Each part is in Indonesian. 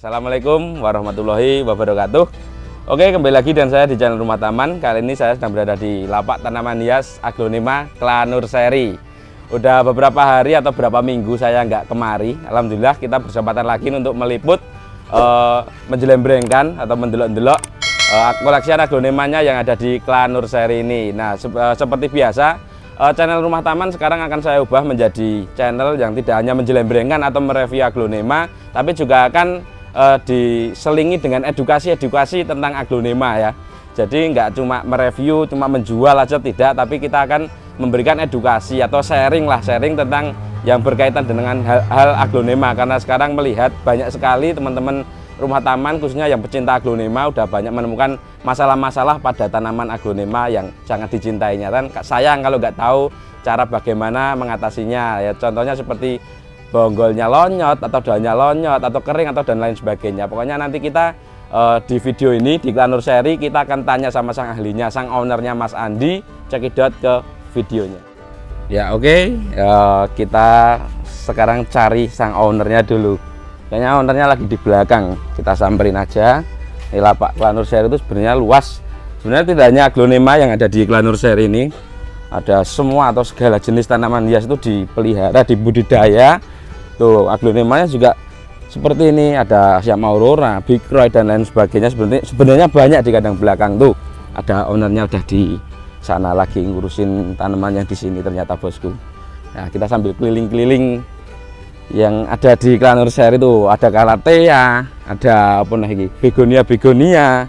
Assalamualaikum warahmatullahi wabarakatuh. Oke, kembali lagi dan saya di channel Rumah Taman. Kali ini saya sedang berada di lapak tanaman hias Aglonema Clanurseri. Udah beberapa hari atau beberapa minggu saya nggak kemari. Alhamdulillah kita berkesempatan lagi untuk meliput, menjelembrengkan atau mendelok-delok koleksi aglonemanya yang ada di Clanurseri ini. Nah, seperti biasa, channel Rumah Taman sekarang akan saya ubah menjadi channel yang tidak hanya menjelembrengkan atau mereview aglonema, tapi juga akan diselingi dengan edukasi-edukasi tentang aglonema ya. Jadi nggak cuma mereview, cuma menjual aja tidak, tapi kita akan memberikan edukasi atau sharing tentang yang berkaitan dengan hal aglonema. Karena sekarang melihat banyak sekali teman-teman Rumah Taman khususnya yang pecinta aglonema udah banyak menemukan masalah-masalah pada tanaman aglonema yang sangat dicintainya. Dan sayang kalau nggak tahu cara bagaimana mengatasinya ya, contohnya seperti bonggolnya lonyot atau daunnya lonyot atau kering atau dan lain sebagainya. Pokoknya nanti kita di video ini di Clanurseri kita akan tanya sama sang ahlinya, sang ownernya Mas Andi. Cekidot ke videonya ya. Oke, kita sekarang cari sang ownernya dulu. Kayaknya ownernya lagi di belakang, kita samperin aja. Ini lapak Clanurseri itu sebenarnya luas. Sebenarnya tidak hanya aglonema yang ada di Clanurseri ini, ada semua atau segala jenis tanaman hias itu dipelihara, dibudidaya. Tuh aglonemanya juga seperti ini, ada Siam Aurora, Big Roy dan lain sebagainya. Sebenarnya banyak di kandang belakang tuh. Ada ownernya udah di sana lagi ngurusin tanaman yang di sini ternyata bosku. Nah, kita sambil keliling-keliling yang ada di Clanurseri itu. Ada Calathea, ada apa lagi, begonia,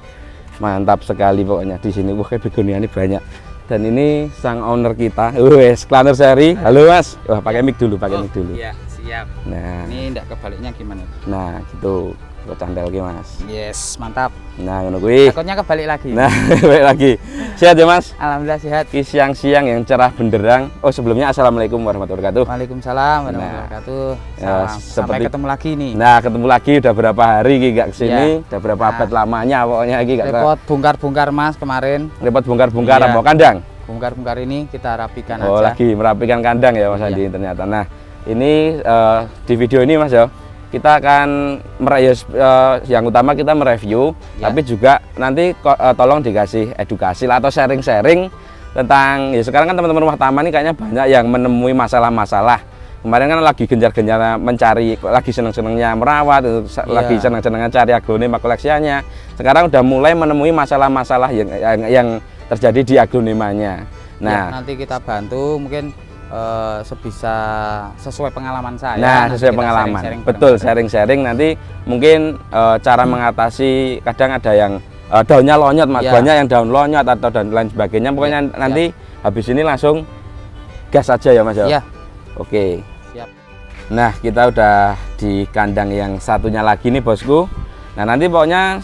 mantap sekali pokoknya di sini. Wah, begonia ini banyak. Dan ini sang owner kita, wes Clanurseri. Halo Mas, wah pakai mic dulu, mic dulu. Iya, siap. Nah, ini enggak kebaliknya gimana? Nah, gitu. Kok candel ki Mas. Yes, mantap. Nah, ngono kuwi. Takutnya kebalik lagi. Nah, balik lagi. Sehat ya Mas? Alhamdulillah sehat. Ki siang-siang yang cerah benderang. Oh, sebelumnya Assalamualaikum warahmatullahi wabarakatuh. Waalaikumsalam warahmatullahi wabarakatuh. Sampai ketemu lagi nih. Nah, ketemu lagi udah berapa hari ki gak kesini, udah berapa abad lamanya pokoknya ki gak repot bongkar-bongkar Mas kemarin. Repot bongkar-bongkar apa kandang? Bongkar-bongkar ini kita rapikan aja. Oh, lagi merapikan kandang ya Mas Andi ternyata. Nah, ini di video ini Mas ya, kita akan yang utama kita mereview, tapi juga nanti tolong dikasih edukasi lah atau sharing-sharing tentang ya, sekarang kan teman-teman Rumah Taman ini kayaknya banyak yang menemui masalah-masalah. Kemarin kan lagi gencar-gencarnya mencari, lagi seneng-senengnya merawat, lagi seneng-senengnya cari aglonema koleksiannya. Sekarang udah mulai menemui masalah-masalah yang terjadi di aglonemanya. Nah, nanti kita bantu mungkin sebisa sesuai pengalaman saya. Nah, sesuai pengalaman. Betul, sharing-sharing nanti mungkin cara mengatasi, kadang ada yang daunnya lonyot Mas, banyak yang daun lonyot atau dan lain sebagainya. Pokoknya nanti habis ini langsung gas aja ya Mas ya. Iya. Oke. Siap. Nah, kita udah di kandang yang satunya lagi nih bosku. Nah, nanti pokoknya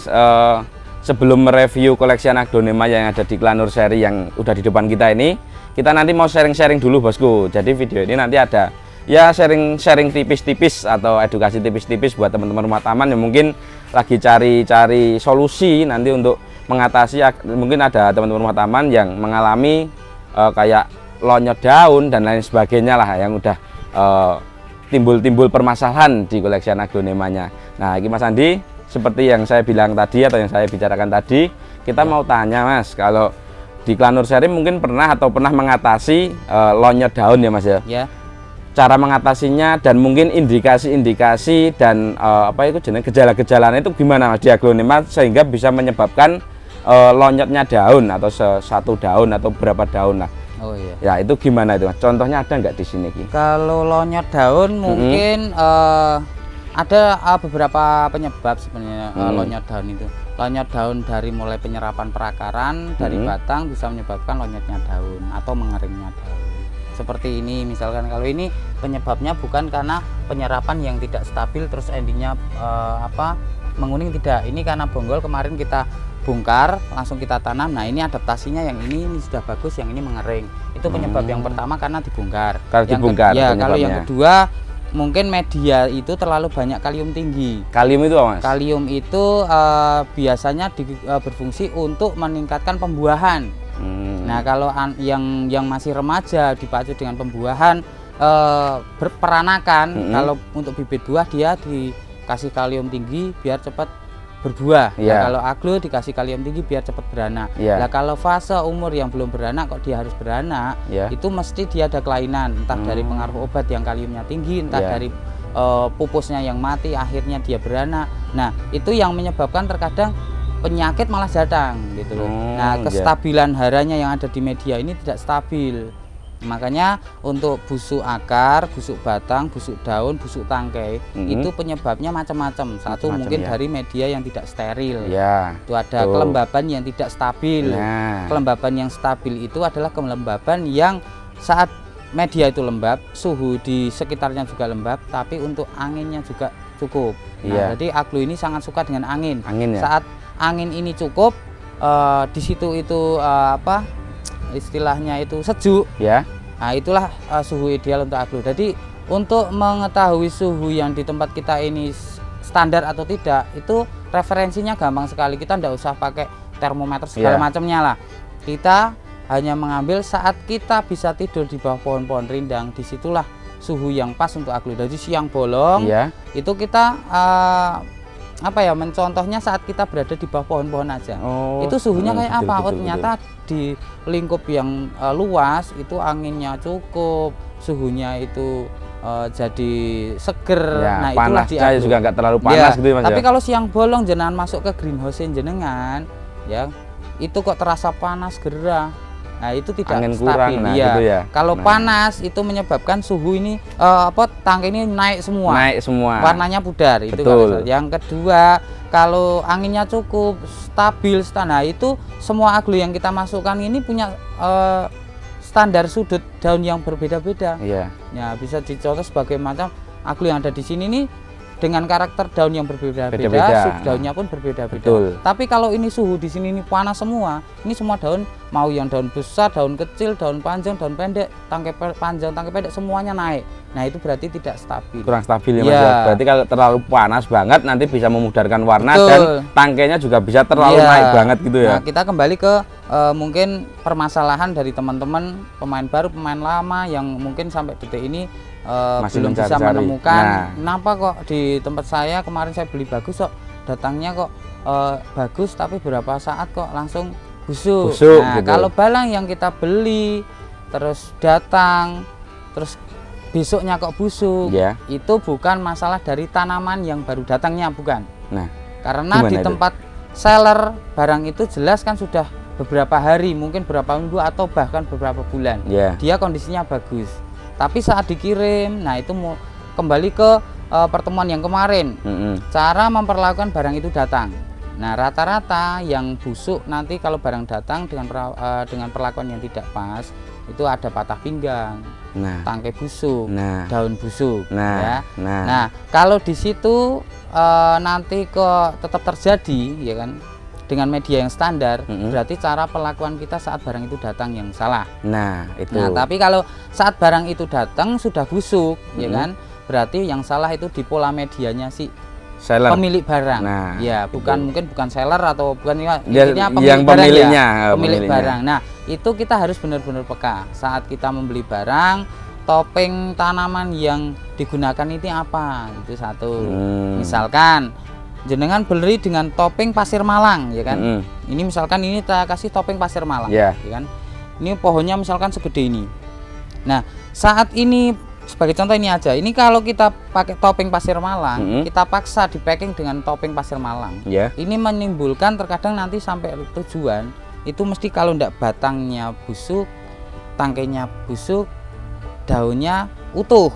sebelum mereview koleksi aglonema yang ada di Clanurseri yang udah di depan kita ini, kita nanti mau sharing-sharing dulu bosku. Jadi video ini nanti ada ya sharing-sharing tipis-tipis atau edukasi tipis-tipis buat teman-teman Rumah Taman yang mungkin lagi cari-cari solusi nanti untuk mengatasi. Mungkin ada teman-teman Rumah Taman yang mengalami kayak lonyot daun dan lain sebagainya lah, yang udah timbul permasalahan di koleksi aglonemanya. Nah, ini Mas Andi, seperti yang saya bilang tadi atau yang saya bicarakan tadi, kita mau tanya Mas, kalau di Clanurseri mungkin pernah mengatasi lonyot daun ya Mas ya? Ya. Cara mengatasinya dan mungkin indikasi-indikasi dan apa itu jenis gejala-gejalanya itu gimana Mas di aglonema sehingga bisa menyebabkan lonyotnya daun atau satu daun atau berapa daun lah. Oh iya. Ya, itu gimana itu Mas? Contohnya ada nggak di sini Ki? Kalau lonyot daun mungkin ada beberapa penyebab sebenarnya lonyot daun itu. Lonyot daun dari mulai penyerapan perakaran dari batang bisa menyebabkan lonyotnya daun atau mengeringnya daun. Seperti ini misalkan, kalau ini penyebabnya bukan karena penyerapan yang tidak stabil terus endingnya menguning, tidak. Ini karena bonggol kemarin kita bongkar langsung kita tanam. Nah, ini adaptasinya yang ini sudah bagus, yang ini mengering. Itu penyebab yang pertama karena dibongkar. Kalau yang kedua mungkin media itu terlalu banyak kalium tinggi. Kalium itu apa Mas? Kalium itu biasanya berfungsi untuk meningkatkan pembuahan. Nah, kalau yang masih remaja dipacu dengan pembuahan berperanakan, kalau untuk bibit buah dia kasih kalium tinggi biar cepat berbuah. Iya. Nah, kalau aglo dikasih kalium tinggi biar cepat beranak. Iya. Nah, kalau fase umur yang belum beranak kok dia harus beranak, Iya. itu mesti dia ada kelainan, entah dari pengaruh obat yang kaliumnya tinggi, entah Iya. dari pupusnya yang mati akhirnya dia beranak. Nah, itu yang menyebabkan terkadang penyakit malah datang gitu loh. Nah, iya. kestabilan haranya yang ada di media ini tidak stabil. Makanya untuk busuk akar, busuk batang, busuk daun, busuk tangkai itu penyebabnya macam-macam. Satu Macam-macam, mungkin ya. dari media yang tidak steril. Ya. Itu ada Tuh. kelembaban yang tidak stabil. Nah. Kelembaban yang stabil itu adalah kelembaban yang saat media itu lembab, suhu di sekitarnya juga lembab, tapi untuk anginnya juga cukup. Nah, Iya. jadi aglo ini sangat suka dengan angin. Angin ya. Saat angin ini cukup, di situ itu apa istilahnya itu sejuk. Ya. Nah, itulah suhu ideal untuk aglo. Jadi untuk mengetahui suhu yang di tempat kita ini standar atau tidak, itu referensinya gampang sekali. Kita tidak usah pakai termometer segala Iya. macamnya lah. Kita hanya mengambil saat kita bisa tidur di bawah pohon-pohon rindang, disitulah suhu yang pas untuk aglo. Jadi siang bolong, Iya. itu kita apa ya, mencontohnya saat kita berada di bawah pohon-pohon aja. Oh. Itu suhunya kayak betul, apa? betul, Oh, ternyata di lingkup yang luas itu anginnya cukup, suhunya itu jadi seger. Ya, Nah, itulah di panasnya aglo. juga nggak terlalu panas Ya, gitu ya, Mas. tapi Ya? kalau siang bolong jenengan masuk ke greenhouse jenengan, ya itu kok terasa panas gerah. Nah, itu tidak Angin stabil. kurang, nah, Iya. gitu ya. Kalau Nah. panas itu menyebabkan suhu ini tangkai ini naik semua. Naik semua. Warnanya pudar. Itu Betul. kalau yang kedua, kalau anginnya cukup stabil, nah itu semua aglo yang kita masukkan ini punya standar sudut daun yang berbeda-beda. Iya. Ya, bisa dicontoh sebagai macam aglo yang ada di sini nih dengan karakter daun yang berbeda-beda, Beda-beda. suhu daunnya pun berbeda-beda. Betul. Tapi kalau ini suhu di sini ini panas semua, ini semua daun, mau yang daun besar, daun kecil, daun panjang, daun pendek, tangkai panjang, tangkai pendek, semuanya naik. Nah, itu berarti tidak stabil. Kurang stabil ya, Mas. Iya. Ya. Berarti kalau terlalu panas banget nanti bisa memudarkan warna. Betul. Dan tangkainya juga bisa terlalu Iya. naik banget gitu ya. Nah, kita kembali ke mungkin permasalahan dari teman-teman pemain baru, pemain lama yang mungkin sampai detik ini Masih belum bisa mencari-cari. menemukan Nah. kenapa kok di tempat saya kemarin saya beli bagus kok datangnya kok bagus tapi berapa saat kok langsung busuk. Busuk, Nah, gitu. kalau balang yang kita beli terus datang terus besoknya kok busuk, Iya. itu bukan masalah dari tanaman yang baru datangnya, bukan. Nah, Karena gimana di itu? tempat seller barang itu jelas kan sudah beberapa hari, mungkin beberapa minggu atau bahkan beberapa bulan. ya. Dia kondisinya bagus. Tapi saat dikirim, nah itu mau kembali ke pertemuan yang kemarin. Cara memperlakukan barang itu datang. Nah, rata-rata yang busuk nanti kalau barang datang dengan perlakuan yang tidak pas, itu ada patah pinggang, Nah, tangkai busuk, nah, daun busuk, ya. nah, Nah, kalau di situ nanti kok tetap terjadi, ya kan, dengan media yang standar, berarti cara perlakuan kita saat barang itu datang yang salah. nah, itu. Nah, tapi kalau saat barang itu datang sudah busuk, ya kan, berarti yang salah itu di pola medianya si seller. pemilik barang. Nah, ya, bukan mungkin bukan seller atau bukan Dia- intinya yang barang pemiliknya, ya, pemilik pemiliknya. barang. Nah, itu kita harus benar-benar peka saat kita membeli barang. Topeng tanaman yang digunakan itu apa? Itu satu. Misalkan jenengan beli dengan topeng pasir malang, ya kan? Ini misalkan ini kita kasih topeng pasir malang, Ya. ya kan? Ini pohonnya misalkan segede ini. Nah, saat ini sebagai contoh ini aja. Ini kalau kita pakai topeng pasir malang, kita paksa di packing dengan topeng pasir malang. Ya. Ini menimbulkan terkadang nanti sampai tujuan itu mesti kalau ndak batangnya busuk, tangkainya busuk, daunnya utuh.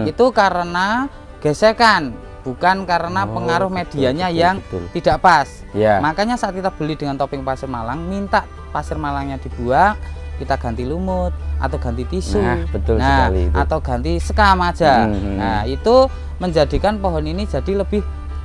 Itu karena gesekan, bukan karena pengaruh medianya yang tidak pas. Ya. Makanya saat kita beli dengan topeng pasir malang, minta pasir malangnya dibuang, kita ganti lumut atau ganti tisu, Nah, betul sekali itu. atau ganti sekam aja. Nah, itu menjadikan pohon ini jadi lebih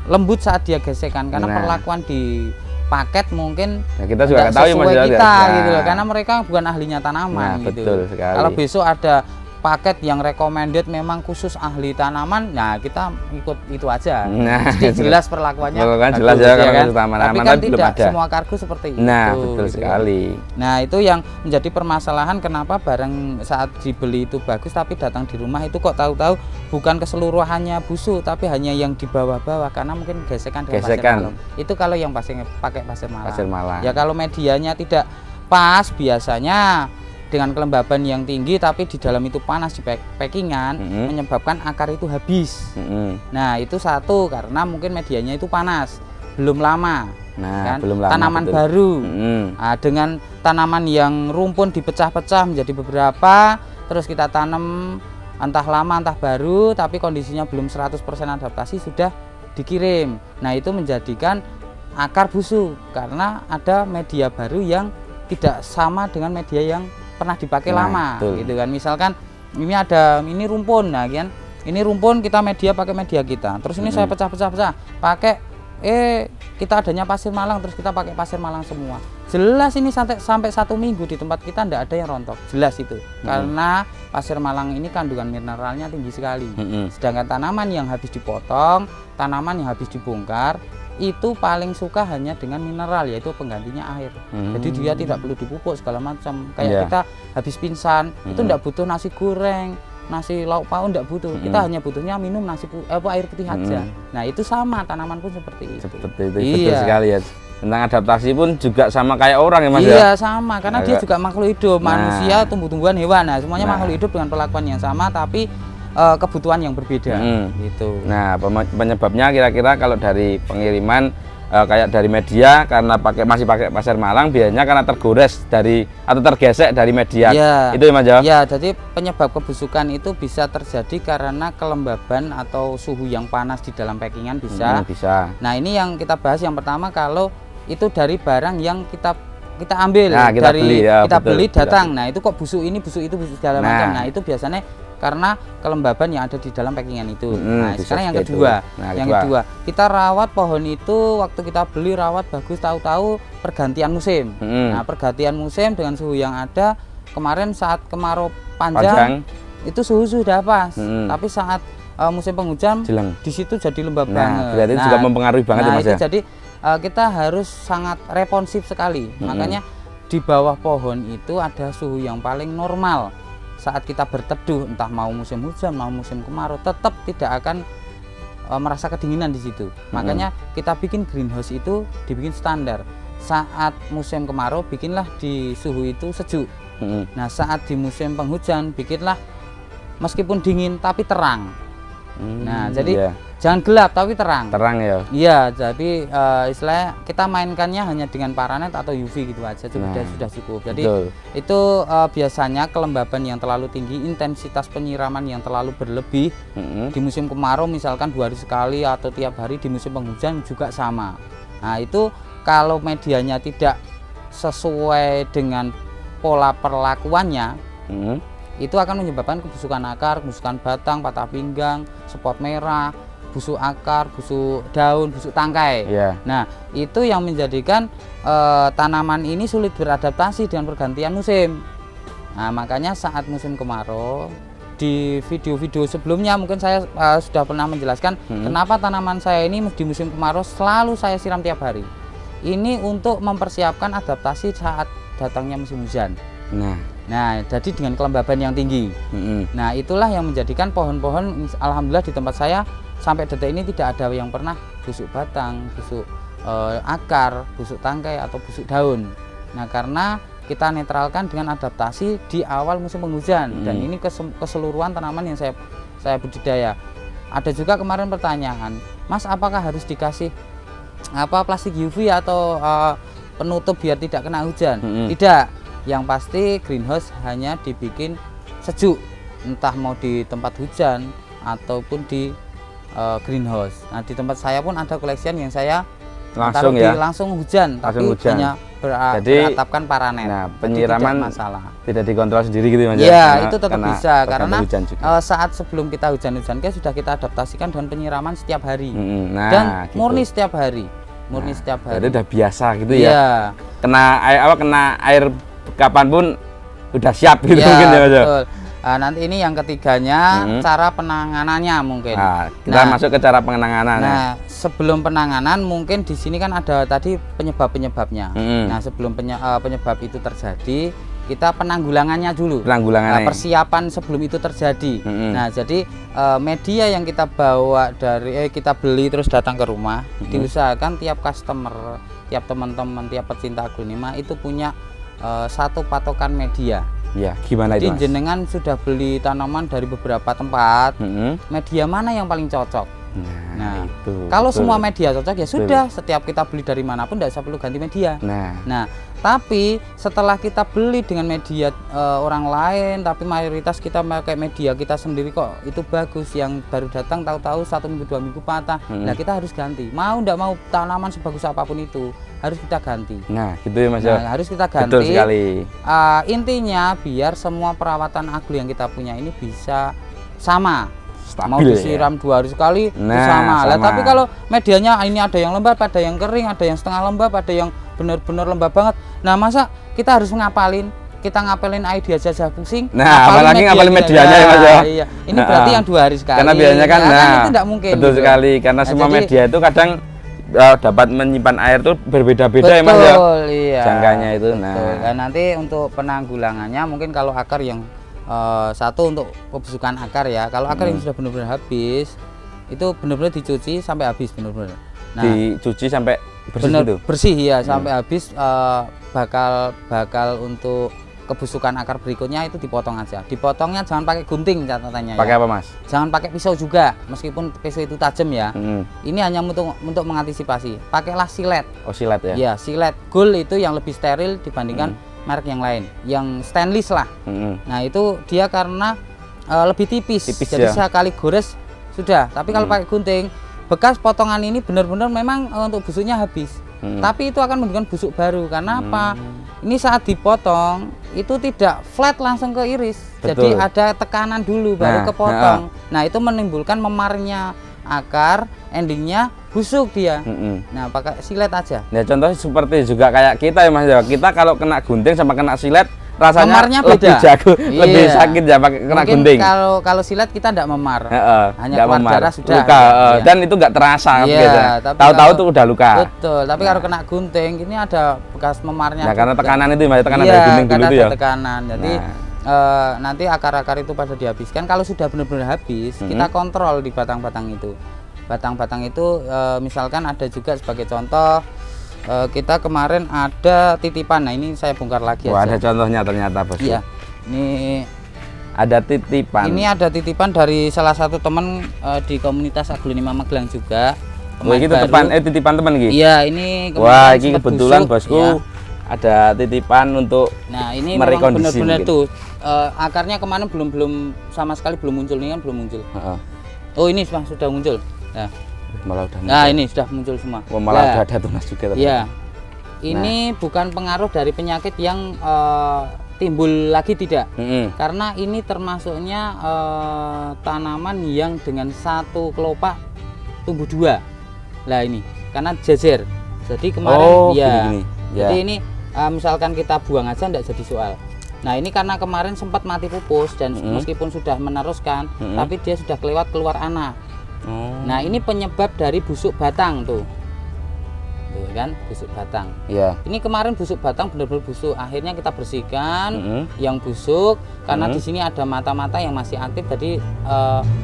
lembut saat dia gesekan karena Nah. perlakuan di paket mungkin Nah, kita juga nggak tahu ya, Mas sesuai Yaya. kita Nah. gitu loh, karena mereka bukan ahlinya tanaman Nah, gitu. betul sekali. Kalau besok ada paket yang recommended memang khusus ahli tanaman, nah kita ikut itu aja. Nah, jadi jelas perlakuannya kan jelas ya kalau khusus tanaman, tapi kan belum tidak ada semua kargo seperti nah itu. betul gitu. sekali. Nah itu yang menjadi permasalahan, kenapa barang saat dibeli itu bagus tapi datang di rumah itu kok tahu-tahu bukan keseluruhannya busuk tapi hanya yang di bawah-bawah karena mungkin gesekan dengan pasir malam. Itu kalau yang pakai pasir malam. Pasir malam. Ya kalau medianya tidak pas, biasanya dengan kelembaban yang tinggi tapi di dalam itu panas di packingan menyebabkan akar itu habis. Nah itu satu, karena mungkin medianya itu panas, belum lama. Nah, kan? belum lama, tanaman betul. baru. Nah, dengan tanaman yang rumpun dipecah-pecah menjadi beberapa, terus kita tanam entah lama entah baru tapi kondisinya belum 100% adaptasi sudah dikirim. Nah itu menjadikan akar busuk karena ada media baru yang tidak sama dengan media yang pernah dipakai lama, betul. gitu kan. Misalkan ini rumpun, nah kan ini rumpun kita pakai media kita, terus ini saya pecah-pecah pakai kita adanya pasir malang, terus kita pakai pasir malang semua, jelas ini sampai 1 minggu di tempat kita tidak ada yang rontok, jelas itu karena pasir malang ini kandungan mineralnya tinggi sekali. Sedangkan tanaman yang habis dipotong, tanaman yang habis dibongkar itu paling suka hanya dengan mineral, yaitu penggantinya air. Jadi dia tidak perlu dipupuk segala macam. Kayak kita habis pingsan itu tidak butuh nasi goreng, nasi lauk pauk, tidak butuh. Kita hanya butuhnya minum air putih aja. Nah itu sama, tanaman pun seperti itu. Seperti itu, betul sekali ya. Tentang adaptasi pun juga sama kayak orang ya Mas ya. Iya sama, karena dia juga makhluk hidup, manusia, tumbuh-tumbuhan, hewan. Nah semuanya makhluk hidup dengan perlakuan yang sama tapi kebutuhan yang berbeda gitu. Nah penyebabnya kira-kira kalau dari pengiriman kayak dari media karena masih pakai pasir malang, biasanya karena tergores atau tergesek dari media itu ya Mas ya? Ya, jadi penyebab kebusukan itu bisa terjadi karena kelembaban atau suhu yang panas di dalam packingan bisa. Nah ini yang kita bahas yang pertama, kalau itu dari barang yang kita ambil, nah, kita beli datang. Nah itu kok busuk ini, busuk itu, busuk segala macam. Nah itu biasanya karena kelembaban yang ada di dalam packingan itu. Nah sekarang yang kedua, kedua kita rawat pohon itu, waktu kita beli rawat bagus, tahu-tahu pergantian musim. Nah pergantian musim dengan suhu yang ada, kemarin saat kemarau panjang itu suhu sudah pas, tapi saat musim penghujan di situ jadi lembab banget. Berarti juga mempengaruhi banget ya Mas ya. Jadi kita harus sangat responsif sekali. Makanya di bawah pohon itu ada suhu yang paling normal. Saat kita berteduh, entah mau musim hujan mau musim kemarau, tetap tidak akan merasa kedinginan di situ. Makanya kita bikin greenhouse itu dibikin standar. Saat musim kemarau bikinlah di suhu itu sejuk. Nah saat di musim penghujan bikinlah meskipun dingin tapi terang. Nah jadi jangan gelap tapi terang. Terang ya. Iya, jadi istilahnya kita mainkannya hanya dengan paranet atau UV gitu aja, sudah cukup. Jadi itu biasanya kelembaban yang terlalu tinggi, intensitas penyiraman yang terlalu berlebih di musim kemarau misalkan 2 hari sekali atau tiap hari, di musim penghujan juga sama. Nah itu kalau medianya tidak sesuai dengan pola perlakuannya, itu akan menyebabkan kebusukan akar, kebusukan batang, patah pinggang, spot merah, busuk akar, busuk daun, busuk tangkai. Nah itu yang menjadikan tanaman ini sulit beradaptasi dengan pergantian musim. Nah makanya saat musim kemarau, di video-video sebelumnya mungkin saya sudah pernah menjelaskan kenapa tanaman saya ini di musim kemarau selalu saya siram tiap hari. Ini untuk mempersiapkan adaptasi saat datangnya musim hujan. Nah, jadi dengan kelembaban yang tinggi. Nah, itulah yang menjadikan pohon-pohon, alhamdulillah di tempat saya sampai detik ini tidak ada yang pernah busuk batang, busuk akar, busuk tangkai atau busuk daun. Nah, karena kita netralkan dengan adaptasi di awal musim penghujan. Dan ini keseluruhan tanaman yang saya budidaya. Ada juga kemarin pertanyaan, Mas, apakah harus dikasih plastik UV atau penutup biar tidak kena hujan? Tidak. Yang pasti greenhouse hanya dibikin sejuk, entah mau di tempat hujan ataupun di greenhouse. Nah di tempat saya pun ada koleksian yang saya langsung hujan, tapi hanya beratapkan paranet. Nah penyiraman masalah tidak dikontrol sendiri gitu Mas? Ya itu tetap bisa, karena saat sebelum kita hujan-hujan sudah kita adaptasikan dengan penyiraman setiap hari dan murni setiap hari. Jadi udah biasa gitu ya. Kena air kapanpun udah siap gitu mungkin ya Mas. Nanti ini yang ketiganya cara penanganannya mungkin. Kita masuk ke cara penanganan. Nah, sebelum penanganan mungkin di sini kan ada tadi penyebab-penyebabnya. Nah, sebelum penyebab itu terjadi, kita penanggulangannya dulu. Persiapan sebelum itu terjadi. Nah, jadi media yang kita bawa dari kita beli terus datang ke rumah, diusahakan tiap customer, tiap teman-teman, tiap pecinta aglonema itu punya satu patokan media. Ya, gimana itu, Mas? Jadi jenengan sudah beli tanaman dari beberapa tempat, media mana yang paling cocok? Nah, itu, kalau semua media cocok ya sudah, setiap kita beli dari manapun tidak usah perlu ganti media. Nah, tapi setelah kita beli dengan media orang lain, tapi mayoritas kita pakai media kita sendiri kok itu bagus, yang baru datang tahu-tahu 1 minggu 2 minggu patah, nah kita harus ganti. Mau tidak mau tanaman sebagus apapun itu harus kita ganti. Nah, gitu ya, Mas. Nah, harus kita ganti. Betul sekali. Intinya biar semua perawatan aglo yang kita punya ini bisa sama. Stabil, mau disiram 2 hari sekali itu sama. Lah, tapi kalau medianya ini ada yang lembab, ada yang kering, ada yang setengah lembab, ada yang benar-benar lembab banget. Nah, masa kita harus ngapalin? Kita ngapalin ID aja pusing. Nah, apalagi ngapalin medianya ya, Mas. Iya. Ini berarti yang 2 hari sekali. Karena biasanya kan, itu tidak mungkin. Betul sekali, karena semua media itu kadang dapat menyimpan air tuh berbeda-beda ya, Mas ya. Iya. Jangkanya itu. Nah, nanti untuk penanggulangannya mungkin kalau akar yang satu untuk pembusukan akar ya. Kalau akar yang sudah benar-benar habis, itu benar-benar dicuci sampai habis benar-benar. Nah, dicuci sampai bersih itu. Bersih ya, sampai habis. Bakal untuk kebusukan akar berikutnya itu dipotong aja. Dipotongnya jangan pakai gunting catatannya. Pakai ya. apa, Mas? Jangan pakai pisau juga, meskipun pisau itu tajam ya. Ini hanya untuk mengantisipasi. Pakailah silet. Oh, silet ya? Iya, silet gold itu yang lebih steril dibandingkan merek yang lain, yang stainless lah. Nah, itu dia karena lebih tipis jadi sekali gores sudah. Tapi kalau pakai gunting, bekas potongan ini benar-benar memang untuk busuknya habis. Tapi itu akan menunjukkan busuk baru. Karena apa? Ini saat dipotong itu tidak flat langsung ke iris. Betul. Jadi ada tekanan dulu baru kepotong. Nah, itu menimbulkan memarnya akar, endingnya busuk dia. Nah, pakai silet aja. Nah, contohnya seperti juga kayak kita ya, Mas. Kita kalau kena gunting sama kena silet rasanya memarnya lebih beda. jago, lebih sakit ya pakai kena gunting. Kalau silet kita tidak memar, hanya keluar memar. darah sudah. Luka, dan itu nggak terasa. Tahu-tahu tuh udah luka. Betul. Tapi kalau kena gunting, ini ada bekas memarnya. Nah, karena tekanan itu, tekanan dari gunting dulu itu ya. Tekanan. Jadi nanti akar-akar itu pada dihabiskan. Kalau sudah benar-benar habis, kita kontrol di batang-batang itu. Batang-batang itu misalkan ada juga sebagai contoh. Kita kemarin ada titipan. Nah, ini saya bongkar lagi. Ada contohnya ternyata, Bos. Iya. Ini ada titipan. Ini ada titipan dari salah satu teman di komunitas aglonema Magelang juga. Ini titipan teman gitu. Iya, ini wah, ini kebetulan busuk, Bosku. Ya. Ada titipan untuk merekondisi. Benar-benar tuh akarnya kemarin belum sama sekali belum muncul, ini kan belum muncul. Oh, ini sudah muncul. Nah, malah udah muncul. Nah, ini sudah muncul semua. Malah udah ada tunas juga. Iya. Ini bukan pengaruh dari penyakit yang timbul lagi, tidak. Karena ini termasuknya tanaman yang dengan satu kelopak tumbuh 2. Lah, ini karena jejer. Jadi kemarin gini. Jadi ini misalkan kita buang aja enggak jadi soal. Nah, ini karena kemarin sempat mati pupus dan meskipun sudah meneruskan, tapi dia sudah keluar anak. Nah, ini penyebab dari busuk batang tuh kan, busuk batang. Ini kemarin busuk batang benar-benar busuk. Akhirnya kita bersihkan yang busuk karena di sini ada mata-mata yang masih aktif. Jadi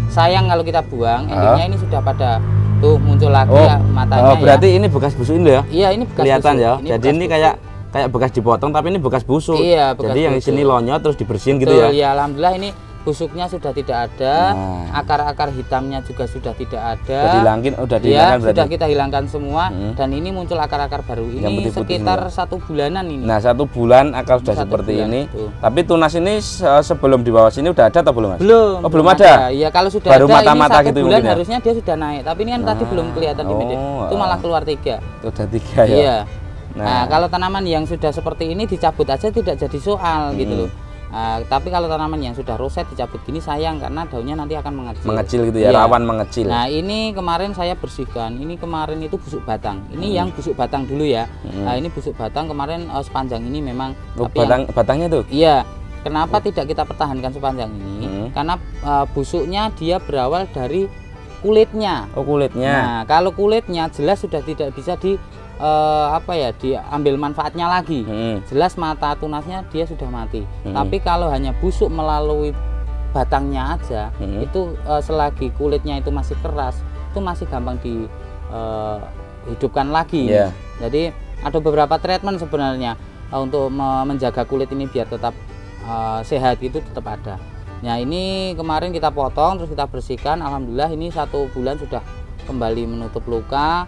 sayang kalau kita buang. Endingnya ini sudah pada tuh muncul lagi ya matanya. Berarti ini bekas busuk ini ya? Iya, ini bekas kelihatan busuk. Ya. Jadi ini kayak bekas dipotong, tapi ini bekas busuk. Iya, bekas jadi yang di sini lonyot terus dibersihin. Betul, gitu ya? Ya, alhamdulillah ini busuknya sudah tidak ada, akar-akar hitamnya juga sudah tidak ada. Udah dihilangkan berarti. Sudah kita hilangkan semua, dan ini muncul akar-akar baru. Ini sekitar 1 bulanan ini. Nah, 1 bulan akar sudah seperti ini. Itu. Tapi tunas ini sebelum di bawah sini udah ada atau belum, Mas? Belum. Oh, belum ada. Iya, kalau sudah baru ada mata-mata ini 1 gitu bulan ya? harusnya dia sudah naik. Tapi ini kan tadi belum kelihatan di media. Itu malah keluar 3. Udah 3 ya. Iya. Nah, kalau tanaman yang sudah seperti ini dicabut aja tidak jadi soal gitu loh. Tapi kalau tanaman yang sudah roset dicabut gini sayang karena daunnya nanti akan mengecil gitu ya, rawan mengecil. Nah, ini kemarin saya bersihkan. Ini kemarin itu busuk batang. Ini yang busuk batang dulu ya. Nah, ini busuk batang kemarin sepanjang ini memang batangnya tuh. Iya. Kenapa tidak kita pertahankan sepanjang ini? Karena busuknya dia berawal dari kulitnya. Oh, kulitnya. Nah, kalau kulitnya jelas sudah tidak bisa diambil manfaatnya lagi. Jelas mata tunasnya dia sudah mati. Tapi kalau hanya busuk melalui batangnya aja, itu selagi kulitnya itu masih keras, itu masih gampang dihidupkan lagi. Jadi ada beberapa treatment sebenarnya untuk menjaga kulit ini biar tetap sehat, itu tetap ada. Nah, ini kemarin kita potong terus kita bersihkan, alhamdulillah ini 1 bulan sudah kembali menutup luka.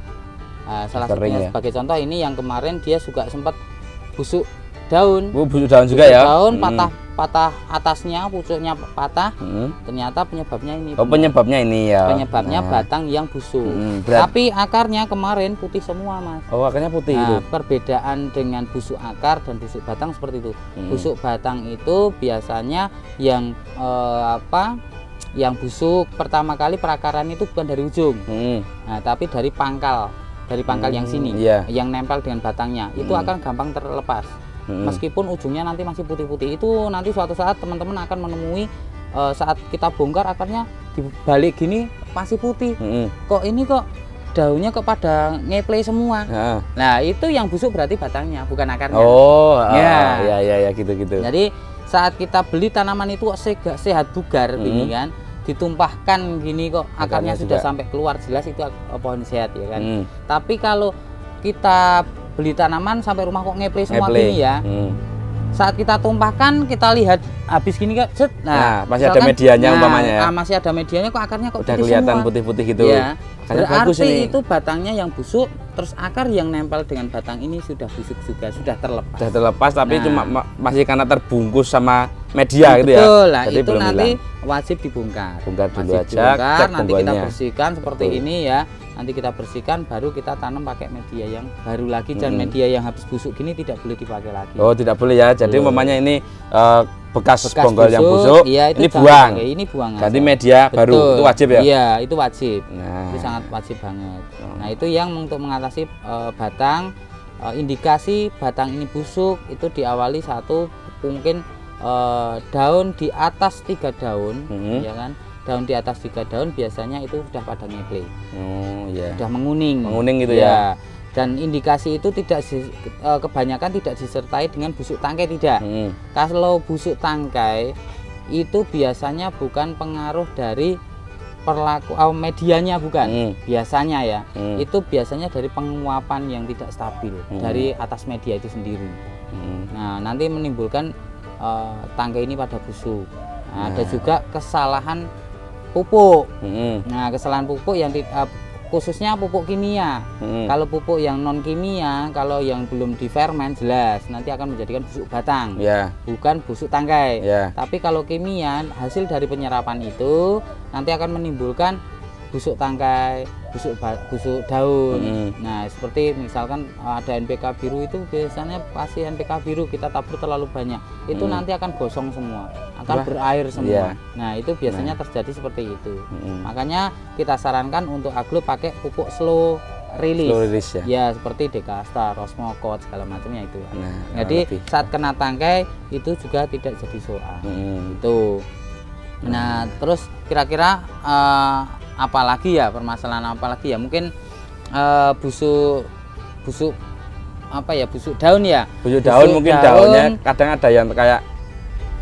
Salah satunya sebagai contoh ini yang kemarin dia juga sempat busuk daun. Busuk daun juga ya. Daun patah atasnya, pucuknya patah. Ternyata penyebabnya ini. Oh, penyebabnya ini ya. Penyebabnya batang yang busuk. Tapi akarnya kemarin putih semua, Mas. Oh, akarnya putih itu. Perbedaan dengan busuk akar dan busuk batang seperti itu. Busuk batang itu biasanya yang yang busuk pertama kali perakaran itu bukan dari ujung. Nah, tapi dari pangkal. Dari pangkal yang sini, yang nempel dengan batangnya, itu akan gampang terlepas. Meskipun ujungnya nanti masih putih-putih, itu nanti suatu saat teman-teman akan menemui saat kita bongkar akarnya dibalik gini masih putih. Kok ini kok daunnya kok pada ngeplay semua. Nah, itu yang busuk berarti batangnya, bukan akarnya. Oh, ya gitu. Jadi saat kita beli tanaman itu sehat bugar, ini kan ditumpahkan gini kok akarnya sudah sampai keluar, jelas itu pohon sehat ya kan. Tapi kalau kita beli tanaman sampai rumah kok ngeplay semua gini ya. Saat kita tumpahkan, kita lihat habis gini kok, set. Nah, masih ada medianya umpamanya ya. Masih ada medianya kok akarnya kok udah kelihatan putih-putih gitu. Ya. Berarti itu batangnya yang busuk, terus akar yang nempel dengan batang ini sudah busuk juga, sudah terlepas. Sudah terlepas, tapi cuma masih karena terbungkus sama media gitu ya. Betul lah, itu nanti wajib dibongkar. Bongkar dulu aja, cek nanti kita bersihkan seperti ini ya. Nanti kita bersihkan, baru kita tanam pakai media yang baru lagi. Dan media yang habis busuk gini tidak boleh dipakai lagi. Oh, tidak boleh ya. Jadi umpamanya ini bekas bonggol yang busuk, iya, itu ini buang. Ini buang. Ganti media baru, itu wajib ya? Iya, itu wajib. Nah, itu sangat wajib banget. Nah, itu yang untuk mengatasi batang. Indikasi batang ini busuk itu diawali mungkin daun di atas 3 daun, ya kan? Daun di atas 3 daun biasanya itu sudah pada ngeplay. Sudah menguning gitu ya. Dan indikasi itu tidak kebanyakan tidak disertai dengan busuk tangkai, tidak. Kalau busuk tangkai itu biasanya bukan pengaruh dari medianya, bukan. Biasanya ya. Itu biasanya dari penguapan yang tidak stabil dari atas media itu sendiri. Nah, nanti menimbulkan tangkai ini pada busuk. Nah, ada juga kesalahan pupuk. Nah, kesalahan pupuk yang khususnya pupuk kimia. Kalau pupuk yang non kimia, kalau yang belum difermen, jelas nanti akan menjadikan busuk batang, bukan busuk tangkai. Tapi kalau kimia, hasil dari penyerapan itu nanti akan menimbulkan busuk tangkai, busuk daun. Nah, seperti misalkan ada NPK biru, itu biasanya pasti NPK biru kita tabur terlalu banyak, itu nanti akan gosong semua, akan berair semua. Nah, itu biasanya terjadi seperti itu. Makanya kita sarankan untuk aglo pakai pupuk slow release ya, seperti Dekastar, Rosmocot, segala macamnya itu ya. Jadi saat kena tangkai itu juga tidak jadi soal. Itu. Nah, terus kira-kira apalagi ya, permasalahan apalagi ya, mungkin busuk apa ya, busuk daun ya, busuk daun mungkin daunnya kadang ada yang kayak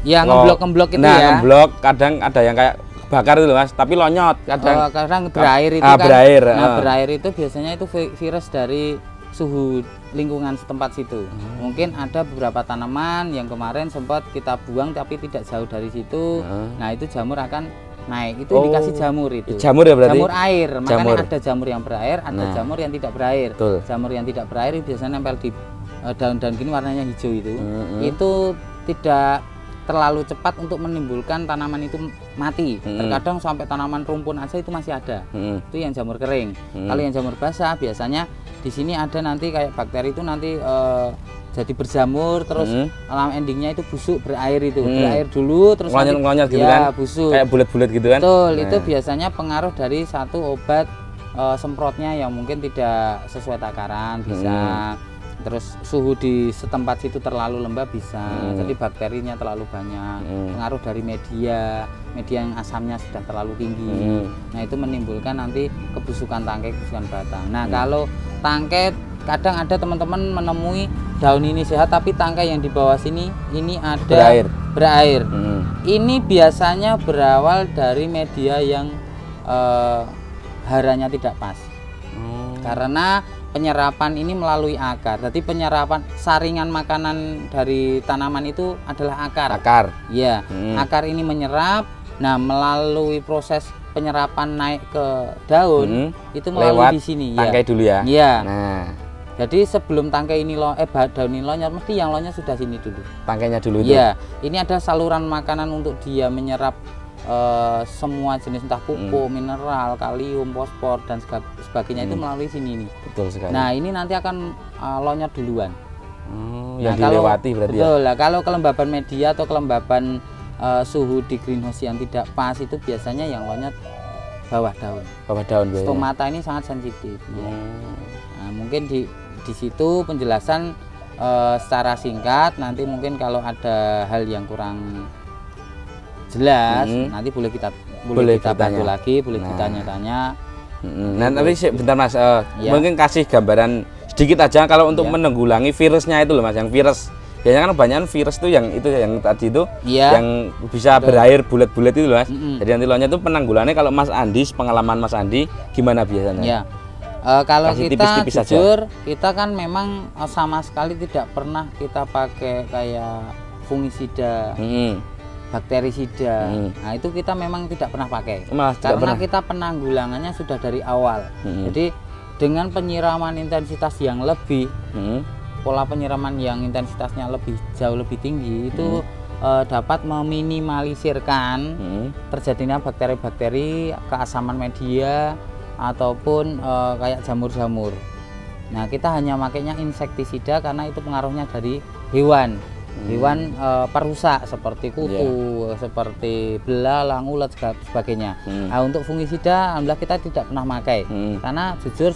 ya ngeblok itu ya, ngeblok, kadang ada yang kayak bakar itu Mas, tapi lonyot, kadang berair itu kan. Berair itu biasanya itu virus dari suhu lingkungan setempat situ. Mungkin ada beberapa tanaman yang kemarin sempat kita buang tapi tidak jauh dari situ. Nah, itu jamur akan naik, itu indikasi jamur itu. Jamur ya berarti? Jamur air, makanya ada jamur yang berair, ada jamur yang tidak berair. Jamur yang tidak berair biasanya nempel di daun-daun gini warnanya hijau itu. Itu tidak terlalu cepat untuk menimbulkan tanaman itu mati. Terkadang sampai tanaman rumpun aja itu masih ada. Itu yang jamur kering. Kalau yang jamur basah biasanya di sini ada nanti kayak bakteri itu nanti jadi berjamur, terus endingnya itu busuk berair itu. Berair dulu terus ngonyot gitu ya, kan. Busuk. Kayak bulat-bulat gitu kan. Betul, itu biasanya pengaruh dari satu obat semprotnya yang mungkin tidak sesuai takaran bisa. terus suhu di setempat situ terlalu lembab bisa, jadi bakterinya terlalu banyak, pengaruh dari media yang asamnya sudah terlalu tinggi. Nah itu menimbulkan nanti kebusukan tangkai, kebusukan batang. Nah kalau tangkai, kadang ada teman-teman menemui daun ini sehat tapi tangkai yang di bawah sini ini ada berair. Ini biasanya berawal dari media yang haranya tidak pas. Karena penyerapan ini melalui akar. Jadi penyerapan saringan makanan dari tanaman itu adalah akar. Ya, akar ini menyerap. Nah, melalui proses penyerapan naik ke daun itu melalui di sini. Tangkai dulu ya. Iya. Nah, jadi sebelum tangkai ini daun ini lonyot, mesti yang lonyot sudah sini dulu. Tangkainya dulu itu. Iya. Ini ada saluran makanan untuk dia menyerap semua jenis entah pupuk, mineral, kalium, fosfor dan sebagainya itu melalui sini nih. Betul sekali. Nah ini nanti akan lonyot duluan. Yang dilewati berarti betul, ya. Kalau kelembaban media atau kelembaban suhu di greenhouse yang tidak pas itu biasanya yang lonyot bawah daun. Bawah daun. Stomata ini sangat sensitif. Ya. Nah, mungkin di situ penjelasan secara singkat. Nanti mungkin kalau ada hal yang kurang jelas nanti boleh kita bantu lagi, boleh ditanya-tanya. Nah tapi bentar Mas, mungkin kasih gambaran sedikit aja kalau untuk menanggulangi virusnya itu loh Mas, yang virus biasanya kan kebanyakan virus itu yang tadi itu yang bisa berair bulat-bulat itu loh Mas. Jadi nanti lonyot itu penanggulangannya kalau Mas Andi, pengalaman Mas Andi gimana biasanya? Ya. Kalau kasih kita tipis-tipis jujur aja. kita kan memang sama sekali tidak pernah kita pakai kayak fungisida, bakterisida. Nah itu kita memang tidak pernah pakai karena kita penanggulangannya sudah dari awal. Jadi dengan penyiraman intensitas yang lebih, pola penyiraman yang intensitasnya jauh lebih tinggi itu dapat meminimalisirkan terjadinya bakteri-bakteri, keasaman media ataupun kayak jamur-jamur. Nah kita hanya makainya insektisida karena itu pengaruhnya dari hewan perusak seperti kutu, seperti belalang, ulat sebagainya. Nah, untuk fungisida alhamdulillah kita tidak pernah pakai karena jujur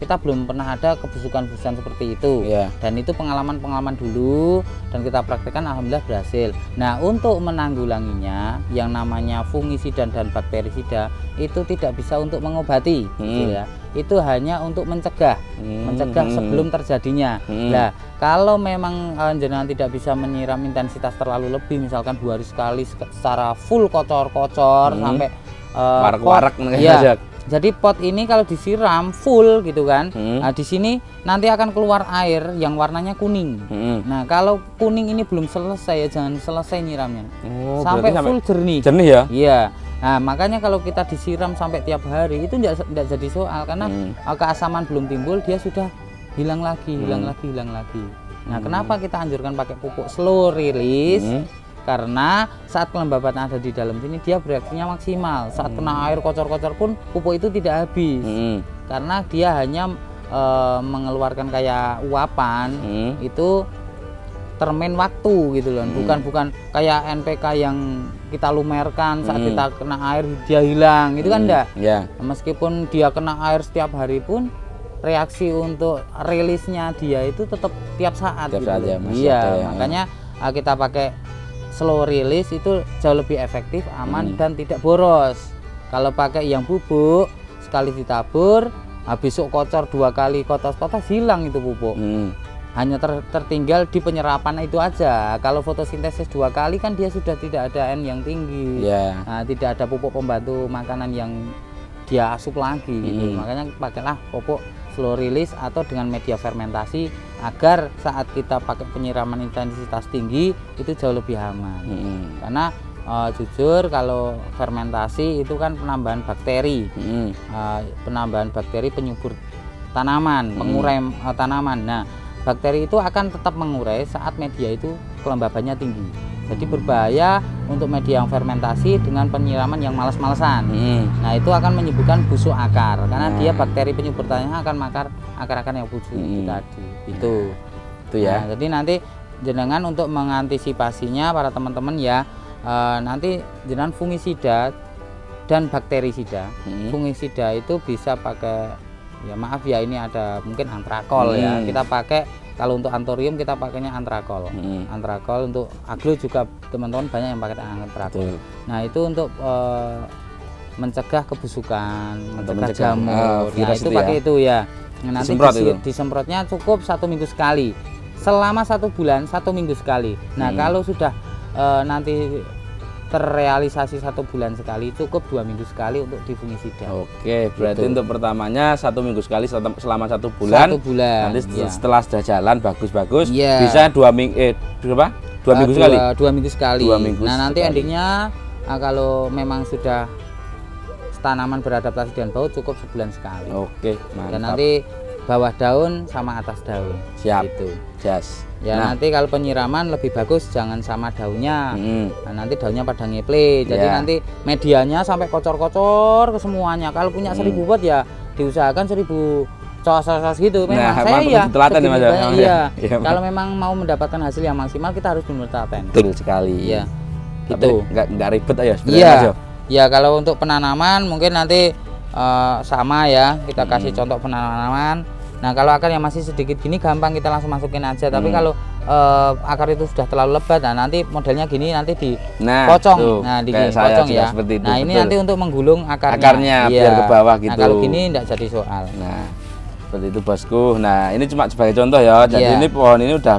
kita belum pernah ada kebusukan-kebusukan seperti itu. Dan itu pengalaman-pengalaman dulu dan kita praktekkan alhamdulillah berhasil. Nah untuk menanggulanginya yang namanya fungisida dan bakterisida itu tidak bisa untuk mengobati, ya. Itu hanya untuk mencegah sebelum terjadinya. Nah kalau memang jenengan tidak bisa menyiram intensitas terlalu lebih, misalkan 2 hari sekali secara full kocor-kocor sampai warak-warak ya. Jadi pot ini kalau disiram full gitu kan, nah di sini nanti akan keluar air yang warnanya kuning. Nah kalau kuning ini belum selesai ya jangan selesai nyiramnya, sampai full jernih. Jernih ya? Iya. Nah makanya kalau kita disiram sampai tiap hari itu tidak jadi soal karena keasaman belum timbul dia sudah hilang lagi. Nah kenapa kita anjurkan pakai pupuk slow release? Karena saat kelembaban ada di dalam sini dia bereaksinya maksimal. Saat kena air kocor-kocor pun pupuk itu tidak habis. Karena dia hanya mengeluarkan kayak uapan itu termain waktu gitu loh. Bukan kayak NPK yang kita lumerkan saat kita kena air dia hilang. Itu kan enggak. Meskipun dia kena air setiap hari pun reaksi untuk rilisnya dia itu tetap tiap saat gitu. Makanya kita pakai slow release itu jauh lebih efektif, aman dan tidak boros. Kalau pakai yang bubuk sekali ditabur, besok kocor 2 kali kotos-kotos hilang itu pupuk. Hanya tertinggal di penyerapan itu aja. Kalau fotosintesis 2 kali kan dia sudah tidak ada N yang tinggi. Nah, tidak ada pupuk pembantu makanan yang dia asup lagi gitu. Makanya pakailah pupuk slow release atau dengan media fermentasi agar saat kita pakai penyiraman intensitas tinggi itu jauh lebih aman. Karena jujur kalau fermentasi itu kan penambahan bakteri, penambahan bakteri penyubur tanaman, pengurai tanaman. Nah bakteri itu akan tetap mengurai saat media itu kelembabannya tinggi. Jadi berbahaya untuk media yang fermentasi dengan penyiraman yang malas-malesan. Nah itu akan menyebabkan busuk akar karena dia bakteri penyubur tanaman akan makar akar-akar yang busuk itu tadi. Itu ya. Nah, jadi nanti jenengan untuk mengantisipasinya para teman-teman ya, nanti jenengan fungisida dan bakterisida. Fungisida itu bisa pakai, ya maaf ya ini ada mungkin antrakol ya, kita pakai Kalau untuk anthurium kita pakainya antrakol. Antrakol untuk aglo juga teman-teman banyak yang pakai antrakol. Nah itu untuk mencegah kebusukan, mencegah jamur. Nah itu pakai itu ya. Nah, nanti disemprotnya cukup 1 minggu sekali. Selama 1 bulan 1 minggu sekali. Nah kalau sudah nanti terrealisasi 1 bulan sekali, cukup 2 minggu sekali untuk difungisida. Oke, berarti untuk pertamanya 1 minggu sekali selama 1 bulan. 1 bulan. Nanti setelah sudah jalan bagus-bagus, bisa 2 minggu berapa? 2 minggu sekali. 2 minggu sekali. 2 minggu nah nanti sekali. endingnya kalau memang sudah tanaman beradaptasi dengan bau cukup sebulan sekali. Oke, mantap. Dan nanti bawah daun sama atas daun. Siap. Gitu. Jas. Ya nanti kalau penyiraman lebih bagus jangan sama daunnya. Nah, nanti daunnya pada ngeple. Jadi nanti medianya sampai kocor-kocor ke semuanya. Kalau punya 1000 pot ya diusahakan 1000 cos gitu. Memang saya ya iya. Kalau memang mau mendapatkan hasil yang maksimal kita harus benar telaten. Betul sekali. Iya. Gitu. Enggak ribet aja sebenarnya. Iya. Ya kalau untuk penanaman mungkin nanti sama ya. Kita kasih contoh penanaman. Nah kalau akar yang masih sedikit gini gampang kita langsung masukin aja. Tapi kalau akar itu sudah terlalu lebat, nah nanti modelnya gini nanti dipocong. Nah dipocong ya. Itu, nah ini nanti untuk menggulung akarnya biar ke bawah gitu. Nah kalau gini tidak jadi soal. Nah seperti itu bosku. Nah ini cuma sebagai contoh ya. Jadi ini pohon ini udah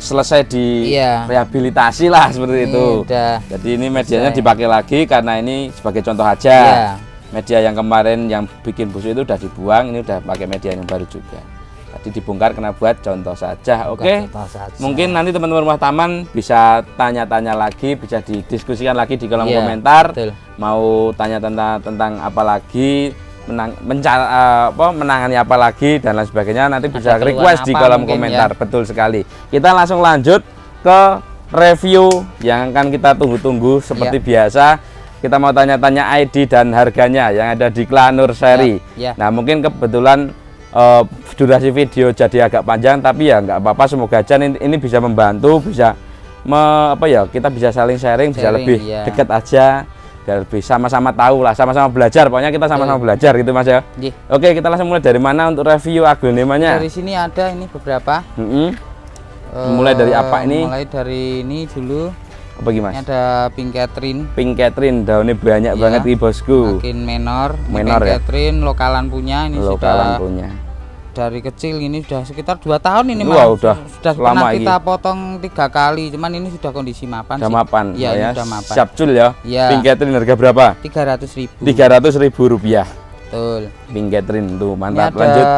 selesai di rehabilitasi lah seperti itu. Jadi ini medianya dipakai lagi karena ini sebagai contoh aja. Media yang kemarin yang bikin busuk itu udah dibuang, ini udah pakai media yang baru juga. Tadi dibongkar karena buat contoh saja. Oke. Mungkin nanti teman-teman rumah taman bisa tanya-tanya lagi, bisa didiskusikan lagi di kolom komentar. Mau tanya tentang apa lagi, menangani apa lagi dan lain sebagainya, nanti bisa request di kolom komentar. Betul sekali. Kita langsung lanjut ke review yang akan kita tunggu-tunggu seperti biasa. Kita mau tanya-tanya ID dan harganya yang ada di Klanur Seri. Nah mungkin kebetulan durasi video jadi agak panjang, tapi ya nggak apa-apa, semoga aja ini bisa membantu, bisa kita bisa saling sharing, bisa lebih dekat aja, biar lebih sama-sama tahu lah, sama-sama belajar. Pokoknya kita sama-sama belajar gitu Mas ya. Oke, kita langsung mulai dari mana untuk review aglonemanya? Dari sini ada ini beberapa. Mulai dari apa ini? Mulai dari ini dulu. Apa gimana? Ini ada Pink Catherine. Pink Catherine, daunnya banyak banget nih bosku. Makin menor Pink Catherine lokalan punya ini lokalan punya. Dari kecil ini sudah sekitar 2 tahun ini udah pernah kita potong 3 kali, cuman ini sudah kondisi mapan. Sudah mapan. Iya, ya. Sudah mapan. Siap cul ya. Pink Catherine harga berapa? 300.000. 300.000 rupiah. Betul. Pink Catherine tuh mantap. Ini ada lanjut.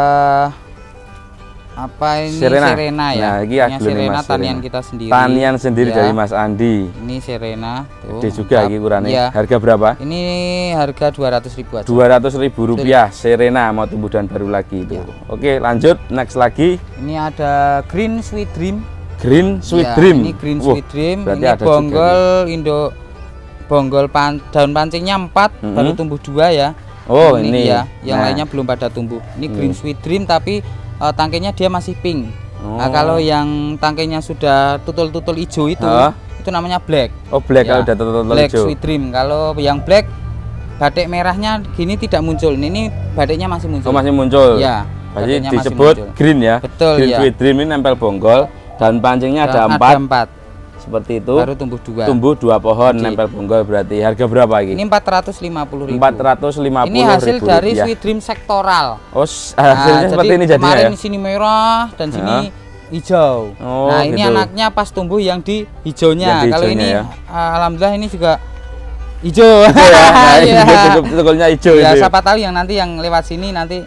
Apa ini Serena ya? Nah, ini Serena tanian kita sendiri. Tanian sendiri dari Mas Andi. Ini Serena. Gede juga ini ukurannya. Harga berapa? Ini harga 200.000 aja. 200.000 rupiah. Serena mau tumbuh dan baru lagi itu. Oke, lanjut next lagi. Ini ada Green Sweet Dream. Green Sweet Dream. Ini Green Sweet Dream. Berarti ini ada bonggol daun pancingnya 4, baru tumbuh 2 ya. Oh ini ya. Yang lainnya belum pada tumbuh. Ini Green Sweet Dream tapi tangkainya dia masih pink. Nah, kalau yang tangkainya sudah tutul-tutul hijau itu namanya black. Oh black kalau udah tutul-tutul hijau. Black Sweet Dream. Kalau yang black batik merahnya gini tidak muncul. Ini batiknya masih muncul. Oh masih muncul. Ya. Jadi disebut green ya. Betul. Green Sweet Dream ini nempel bonggol dan pancingnya ada 4. Seperti itu. Baru tumbuh 2. Tumbuh 2 pohon nempel bonggol berarti. Harga berapa ini? Ini 450.000. 450.000. Ini hasil dari Sweet Dream sektoral. Oh, hasilnya seperti ini jadinya kemarin ya. Sini merah dan sini hijau. Nah, ini anaknya pas tumbuh yang di hijaunya. Kalau ini alhamdulillah ini juga hijau. Nah, ini tukulnya hijau ya, itu. Siapa tahu yang nanti yang lewat sini nanti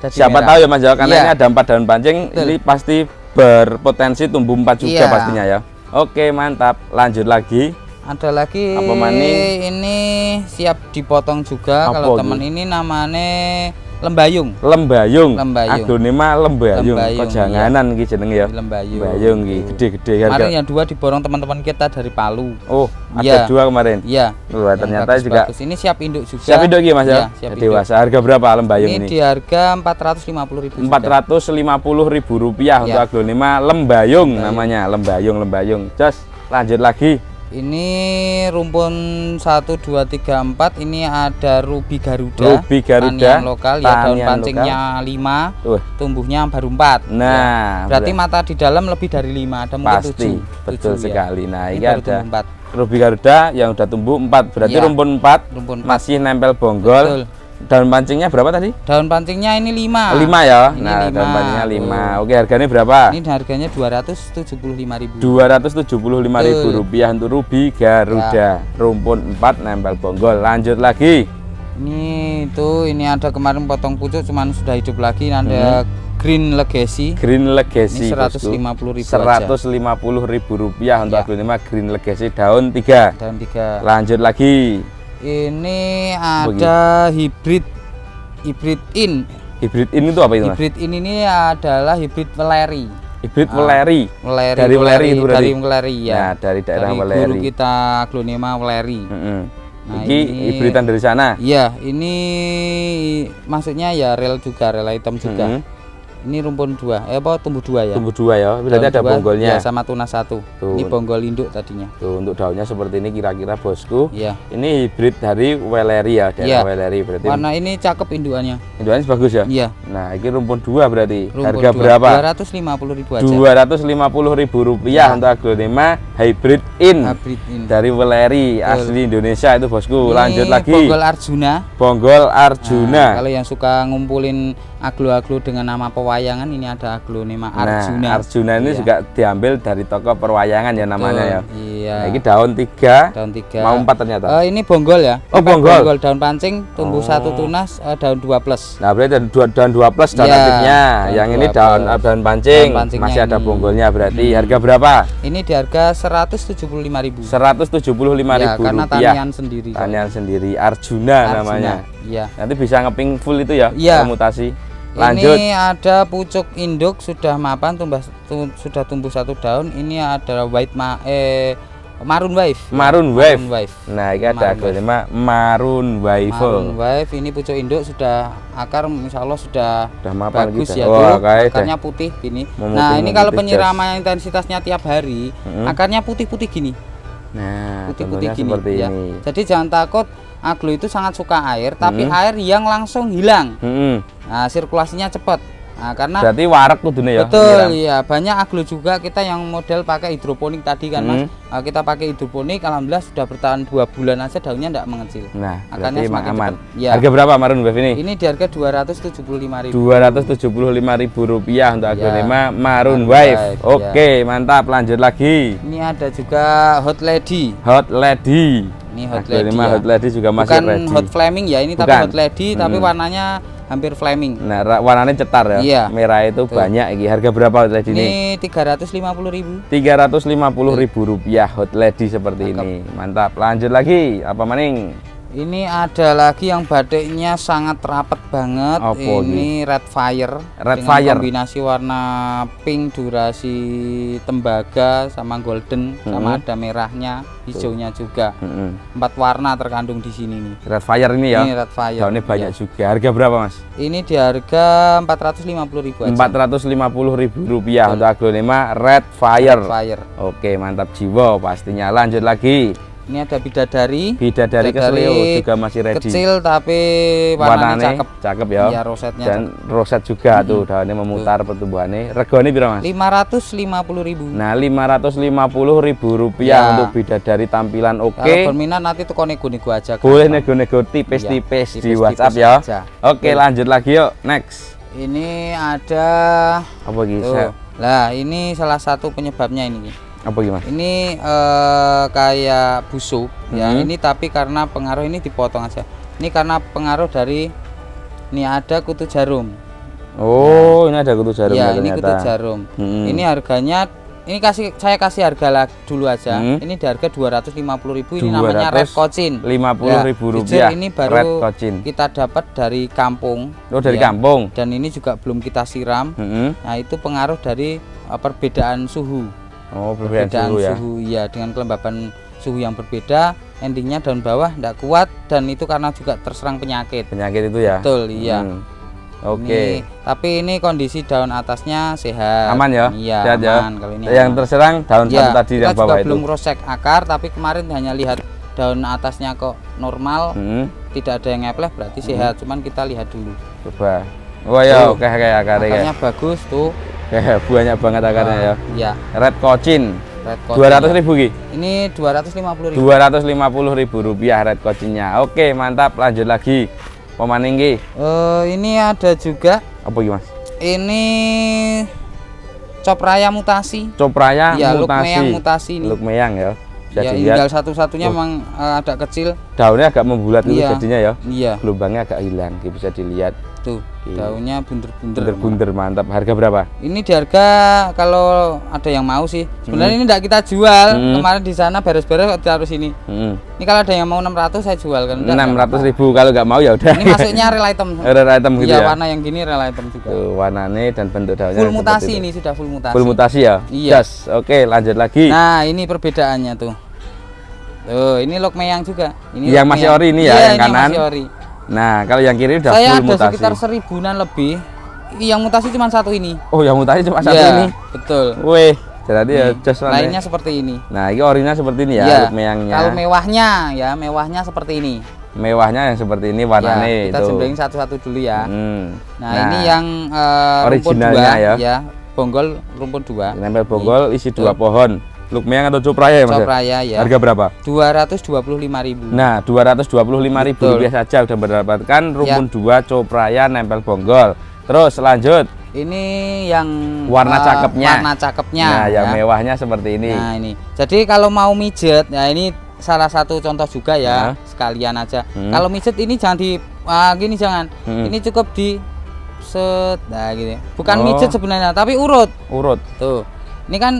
siapa tahu ya Mas Jawa, karena ini ada 4 daun pancing. Ini pasti berpotensi tumbuh 4 juga pastinya ya. Oke mantap, lanjut lagi. Ada lagi apa ini siap dipotong juga. Kalau teman ini namanya lembayung. Lembayung. Aglonema lembayung. Kok janganan iki jenenge ya. Lembayung. Lembayung iki gede-gede harga. Kemarin yang 2 diborong teman-teman kita dari Palu. Oh, ada 2 kemarin. Iya. Wah, ternyata juga. Ini siap induk juga. Siap induk iki Mas ya. Dewasa. Harga berapa lembayung ini? Ini di harga 450.000. 450.000 rupiah untuk aglonema lembayung namanya. Lembayung. Jos, lanjut lagi. Ini rumpun 1 2 3 4 ini ada Ruby Garuda. Ruby Garuda. Tanian lokal ya, daun tanian pancingnya 5, Wah. tumbuhnya baru 4. Nah, berarti mata di dalam lebih dari 5, ada mungkin pasti 7. betul 7, sekali. Ya. Nah, Ini ini baru ada tumbuh 4. Ruby Garuda yang udah tumbuh 4, berarti Iya. rumpun 4 Rumpun 4. masih nempel bonggol. Betul. Daun pancingnya berapa tadi? Daun pancingnya ini 5. 5 ya. Ini Nah, 5. daun pancingnya 5. Tuh. Oke, harganya berapa? Ini harganya 275.000. Rp275.000 untuk Ruby Garuda. Ya. Rumpun 4 nempel bonggol. Lanjut lagi. Ini ada kemarin potong pucuk cuman sudah hidup lagi. Ada Green Legacy. Green Legacy. Ini 150.000 aja. Rp150.000 untuk Ya. aglonema Green Legacy daun 3. Daun 3. Lanjut lagi. Ini ada hybrid in. Hybrid ini tuh apa itu, Mas? Hybrid ini adalah hybrid Weleri. Hybrid Weleri. Weleri. Dari Weleri itu berarti. Dari Weleri ya. Nah, dari daerah Dari Weleri. guru kita aglonema Weleri. Nah, ini hibridan dari sana. Iya, ini maksudnya ya rel juga, rel hitam juga. Ini rumpun 2, tumbuh 2 ya. Tumbuh 2 ya. Berarti Daun ada 2, bonggolnya. ya, sama tunas 1. Tuh. Ini bonggol induk tadinya. Tuh, untuk daunnya seperti ini kira-kira bosku. Iya. Ini hibrid dari Weleri ya, daerah Iya. Weleri berarti. Warna ini cakep indukannya. Indukannya bagus ya? Iya. Nah, ini rumpun 2 berarti. Rumpun Harga 2, berapa? Rp250.000 aja. Rp250.000 Ya. untuk aglonema hybrid in. Hybrid in. Dari Weleri asli Indonesia itu bosku. Lanjut lagi. Bonggol Arjuna. Bonggol Arjuna. Nah, kalau yang suka ngumpulin aglo-aglo dengan nama pewayangan, ini ada aglonema Arjuna. Nah, Arjuna ini Iya. juga diambil dari toko perwayangan ya namanya ya. Iya. Nah, ini daun 3. Daun 3. Mau 4 ternyata. Ini bonggol ya. Oh, bonggol. Daun pancing, tumbuh 1 tunas, daun 2+. Nah, berarti daun 2 plus daun Iya, aktifnya. daun Yang ini 2 daun plus. daun pancing. Daun pancingnya Masih ada ini. bonggolnya berarti. Harga berapa? Ini di harga Rp175.000. Rp175.000. Ya, karena tanian sendiri. Tanian sendiri Arjuna namanya. Iya. Nanti bisa ngeping full itu ya, Iya. mutasi. Lanjut. Ini ada pucuk induk sudah mapan, sudah tumbuh 1 daun. Ini ada Maroon Wave. Maroon Wave. Maroon Wave. Nah, ini ada aglonema Maroon Wave. Maroon Wave ini pucuk induk sudah akar, insya Allah sudah mapan bagus gitu. ya. Wah, Tuh, kayak akarnya putih gini. Memutih, Nah, ini kalau memutih, penyiraman intensitasnya tiap hari, akarnya putih-putih gini. Nah, Putih-putih contohnya gini seperti ya. ini. Jadi jangan takut, aglo itu sangat suka air, tapi air yang langsung hilang. Nah, sirkulasinya cepat. Nah, karena Berarti warak kudune ya. betul, iya, banyak aglo juga kita yang model pakai hidroponik tadi kan, Mas. Kita pakai hidroponik, alhamdulillah sudah bertahan 2 bulan aja daunnya tidak mengecil. Nah, akarnya berarti semakin aman. cepat. Ya. Harga berapa Maroon Wave ini? Ini di harga Rp275.000. Rp275.000 untuk aglonema Maroon Maroon Wave. Wave, Oke, mantap. Lanjut lagi. Ini ada juga Hot Lady. Hot Lady. Ini Hot Lady. Aglonema Ya. Hot Lady juga masih Bukan ready. Hot Flaming ya, ini tapi Bukan. Hot Lady, tapi warnanya hampir flaming. Nah, warnanya cetar ya. Iya. Merah itu banyak iki. Harga berapa Hot Lady ini? Ini Rp350.000. Rp350.000 Hot Lady seperti Cakep. ini. Mantap. Lanjut lagi. Apa maning? Ini ada lagi yang batiknya sangat rapet banget. Apa Ini Red Fire. Red dengan Fire. kombinasi warna pink, durasi tembaga sama golden, sama ada merahnya, hijaunya juga. 4 warna terkandung di sini nih. Red Fire ini ya. Ini Red Fire. Daunnya banyak Iya. juga. Harga berapa, Mas? Ini di harga Rp450.000 aja. Rp450.000 untuk aglonema Red Fire. Red Fire. Oke, mantap jiwa pastinya. Lanjut lagi. Ini ada bidadari. Bidadari kesleo juga masih ready. Kecil tapi warnanya cakep. ya. Iya, rosetnya Dan roset juga tuh daunnya memutar pertumbuhannya. Regane piro, Mas? Rp550.000. Nah, Rp550.000 Ya. untuk bidadari tampilan Kalau oke. berminat nanti tuh nego-nego aja. Boleh gampang. nego-nego tipis-tipis Iya, di tipis-tipis WhatsApp ya. aja. Oke, lanjut lagi yuk. Next. Ini ada Apa gitu? tuh. Lah, ini salah satu penyebabnya ini. Apa gimana? Ini kayak busuk ya. Ini tapi karena pengaruh ini dipotong aja. Ini karena pengaruh dari ini ada kutu jarum. Oh, ini ada kutu jarum Ya, ya ini ternyata. kutu jarum. Ini harganya saya kasih harga dulu aja. Ini di harga Rp250.000. Ini namanya Red Cochin. Rp50.000 jujur ini Red baru Cochin. kita dapat dari kampung. Oh, dari ya. kampung. Dan ini juga belum kita siram. Nah, itu pengaruh dari perbedaan suhu. Oh, perbedaan suhu ya. Ya, dengan kelembaban suhu yang berbeda, endingnya daun bawah tidak kuat dan itu karena juga terserang penyakit. Penyakit itu ya. Betul, iya. Oke. Tapi ini kondisi daun atasnya sehat. Aman ya? Iya, Sehat ya? aman. Kalau ini Yang aman. terserang daun Ya, satu tadi kita yang bawah juga itu. belum cross check akar, tapi kemarin hanya lihat daun atasnya kok normal, tidak ada yang ngepleh, berarti sehat. Cuman kita lihat dulu. Coba. Oh ya, oke kayak akarnya. Akarnya bagus tuh. Kayak banyak banget akarnya ya. Iya. Red Cochin. Red Cochin 200.000 Ki. Ini 250.000. 250.000 rupiah red Cochinnya. Oke, mantap. Lanjut lagi. Pemaning Ki. Ini ada juga. Apa Ki, Mas? Ini Copraya mutasi. Copraya Ya, mutasi. Lukmeyang mutasi ini. Lukmeyang ya. Bisa Ya, dilihat. tinggal satu-satunya memang agak kecil. Daunnya agak membulat dulu Iya. jadinya ya. Iya. Gelombangnya agak hilang, Ki. Bisa dilihat. Tuh, daunnya bunder-bunder. Bunder-bunder mantap. Harga berapa? Ini di harga kalau ada yang mau sih. Sebenarnya ini enggak kita jual. Kemarin di sana beres-beres taruh sini. Ini kalau ada yang mau 600 saya jual kan. 600.000 kalau nggak mau ya udah. Ini masuknya real item. Real item gitu Iya, ya. warna yang gini real item juga. Tuh, warnanya dan bentuk daunnya. Full seperti mutasi itu. ini sudah full mutasi. Full mutasi ya. Iya. Jas. Oke, lanjut lagi. Nah, ini perbedaannya tuh. Tuh, ini Lukmeyang juga. Ini Yang masih Lukmeyang. ori ini ya, Iya, yang ini kanan. masih ori. Nah, kalau yang kiri udah Saya full ada mutasi. sekitar 1000-an lebih. Yang mutasi cuma satu ini. Oh, yang mutasi cuma satu Iya, ini. betul. Wih, jadi ya Nih, jas lainnya seperti ini. Nah, ini orinya seperti ini ya, Iya. Lukmeyangnya. Kalau mewahnya ya, mewahnya seperti ini. Mewahnya yang seperti ini warnanya Ya, kita itu. jembrengin satu-satu dulu ya. Nah, ini yang rumpun originalnya 2 ya. Bonggol rumpun 2. Nempel bonggol isi 2 pohon. Lukmeyang atau Copraya ya, Mas? Copraya ya. Harga berapa? 225.000. Nah, 225.000 Betul. rupiah saja udah mendapatkan rumpun 2 Copraya nempel bonggol. Terus lanjut. Ini yang Warna cakepnya. Warna cakepnya. Nah, yang ya. mewahnya seperti ini. Nah, ini. Jadi kalau mau mijet, ya ini salah satu contoh juga ya, sekalian aja. Kalau mijet ini jangan di gini jangan. Ini cukup di set. Nah, gitu. Bukan mijet sebenarnya, tapi urut. Urut. Tuh. Ini kan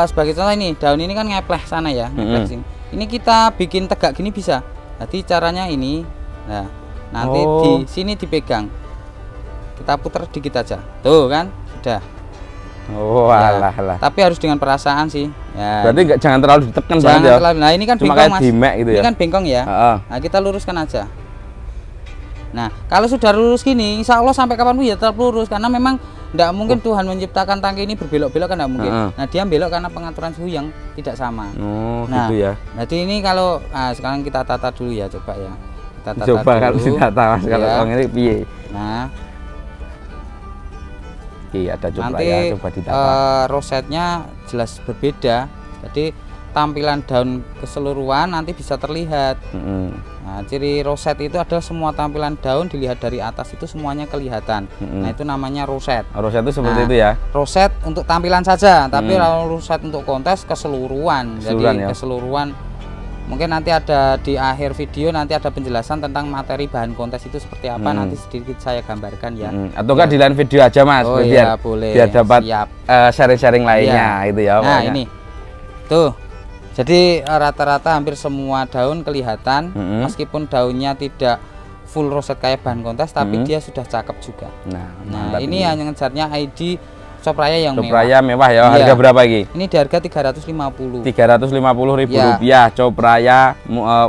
sebagai contoh ini, daun ini kan ngepleh sana ya, ngepleh sini. Ini kita bikin tegak gini bisa. Jadi caranya ini. Nah, nanti di sini dipegang. Kita putar dikit aja. Tuh kan, sudah. Oh, Ya, alah alah. Tapi harus dengan perasaan sih. Ya. Berarti jangan terlalu ditekan Jangan banget ya. terlalu. Nah, ini kan Cuma bengkong, kayak Mas. dimek gitu Ini ya. kan bengkong ya. Heeh. Nah, kita luruskan aja. Nah, kalau sudah lurus gini, insya Allah sampai kapanpun ya tetap lurus karena memang tidak mungkin Tuhan menciptakan tangki ini berbelok-belok kan tidak mungkin. Nah, dia belok karena pengaturan suhu yang tidak sama. Oh, Nah, gitu ya. Jadi ini kalau sekarang kita tata dulu ya, coba ya. Kita tata Coba kalau dulu. kita tahu kalau Ya. orang ini piye. Nah, Oke, ada coba nanti ya, coba ditata. rosetnya jelas berbeda. Jadi tampilan daun keseluruhan nanti bisa terlihat. Nah, ciri roset itu adalah semua tampilan daun dilihat dari atas itu semuanya kelihatan. Nah, itu namanya roset. Roset itu seperti Nah, itu ya. Roset untuk tampilan saja, tapi kalau roset untuk kontes keseluruhan. Keseluruhan Jadi ya. keseluruhan. Mungkin nanti ada di akhir video nanti ada penjelasan tentang materi bahan kontes itu seperti apa, nanti sedikit saya gambarkan ya. Atau kan di lain video aja Mas, Oh biar iya, boleh. biar dapat Siap. sharing-sharing lainnya itu ya. Nah, pokoknya. ini. Tuh. Jadi rata-rata hampir semua daun kelihatan meskipun daunnya tidak full roset kayak bahan kontes tapi dia sudah cakep juga. Nah, Nah, ini yang ngejarnya ID Copraya yang Copraya mewah ya. Iya. Harga berapa iki? Ini di harga 350. 350.000 Ya. rupiah. Copraya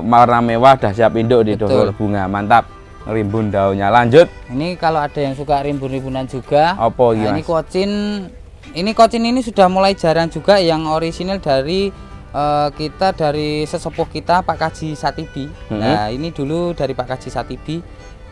warna mewah dah siap induk di Betul. dodol bunga. Mantap. Rimbun daunnya. Lanjut. Ini kalau ada yang suka rimbun-rimbunan juga. Apa iki, Nah, ini Mas? kocin. Ini kocin ini sudah mulai jarang juga yang orisinil dari kita dari sesepuh kita Pak Kaji Satibi. Nah, ini dulu dari Pak Kaji Satibi.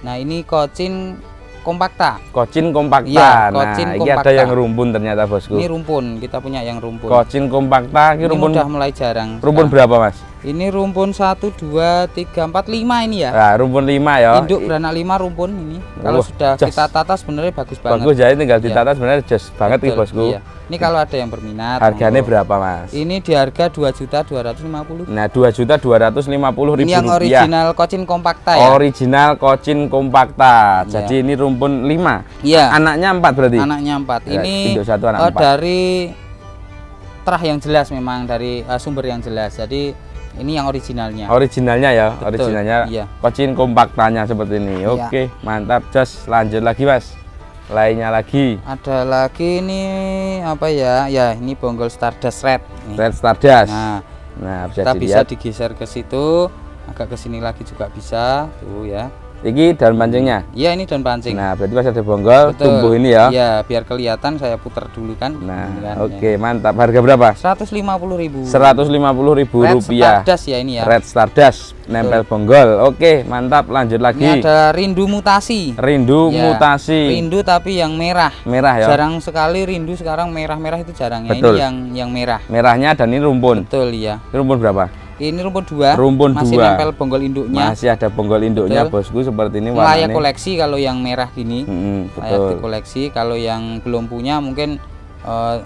Nah, ini kocin kompakta. Kocin kompakta. Iya, kocin nah, ini ada kompakta. yang rumpun ternyata bosku. Ini rumpun, kita punya yang rumpun. Kocin kompakta ini Ini rumpun udah mulai jarang. rumpun sekarang. berapa Mas? Ini rumpun 1 2 3 4 5 ini ya. Nah, rumpun 5 ya. Induk beranak 5 rumpun ini. Kalau sudah jas. kita tata sebenarnya bagus banget. Bagus ya, tinggal Iya. ditata sebenarnya just banget nih Betul, bosku. iya. Ini kalau ada yang berminat. Harganya monggo. berapa Mas? Ini di harga 2.250.000. Nah, 2.250.000 Ini yang rupiah. original kocin kompakta ya. Original kocin kompakta. Iya. Jadi ini rumpun 5. Iya. Anaknya 4 berarti. Anaknya 4. Ya, Ini induk satu, anak 4. dari terah yang jelas memang dari sumber yang jelas. Jadi ini yang originalnya. Originalnya ya, Betul, originalnya iya. kocin kompaktanya seperti ini. Iya. Oke, mantap. Jos, lanjut lagi Mas. Lainnya lagi. Ada lagi ini apa ya? Ya, ini bonggol Stardust Red. Nih. Red Stardust. Nah, bisa kita bisa dilihat. digeser ke situ, agak ke sini lagi juga bisa. Tuh ya. Iki daun pancingnya. Iya, ini daun pancing. Nah, berarti pas ada bonggol Betul. tumbuh ini ya. Iya, biar kelihatan saya putar dulu kan. Nah, Ini kan, oke, mantap. Harga berapa? 150.000. 150.000 Red rupiah. Stardust ya ini ya. Red Stardust nempel bonggol. Oke, mantap. Lanjut lagi. Ini ada rindu mutasi. Rindu Ya, mutasi. Rindu tapi yang merah. Merah ya. Jarang sekali rindu sekarang merah-merah itu jarang ya. Betul. Ini yang merah. Merahnya dan ini rumpun. Betul ya. Ini rumpun berapa? Ini rumpun 2. Rumpun masih 2. nempel bonggol induknya. Masih ada bonggol induknya, Betul. bosku, seperti ini Layak warnanya. koleksi kalau yang merah gini. Layak Betul. dikoleksi. Kalau yang belum punya mungkin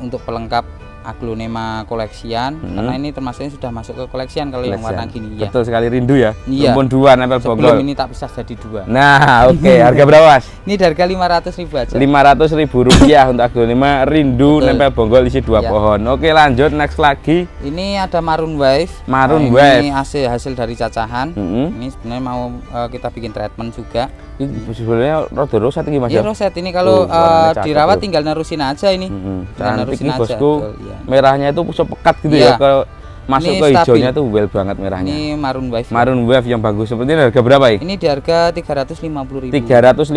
untuk pelengkap aglonema koleksian, karena ini termasuknya sudah masuk ke koleksian kalau yang warna gini ya. Betul sekali, rindu ya. Iya. Rumpun 2 nempel Sebelum bonggol. ini tak bisa jadi 2. Nah, oke. Harga berapa, Mas? Ini harga 500.000 aja. 500.000 rupiah untuk aglonema rindu Betul. nempel bonggol isi 2 Ya. pohon. Oke, lanjut next lagi. Ini ada Maroon Wave. Maroon Ini Wave. hasil dari cacahan. Mm-mm. Ini sebenarnya mau kita bikin treatment juga. Ini sebenarnya rada roset iki Mas Ini ya. roset ini kalau Tuh, warnanya cakep dirawat tuh. tinggal nerusin aja ini. Tinggal Cantik nerusin nih aja. bosku. Betul, iya. Merahnya itu sepekat gitu Iya. ya. Kalau masuk Ini ke stabil. hijaunya tuh well banget merahnya. Ini Maroon Wave. Maroon Wave yang bagus seperti ini harga berapa ya? Ini di harga 350.000. 350.000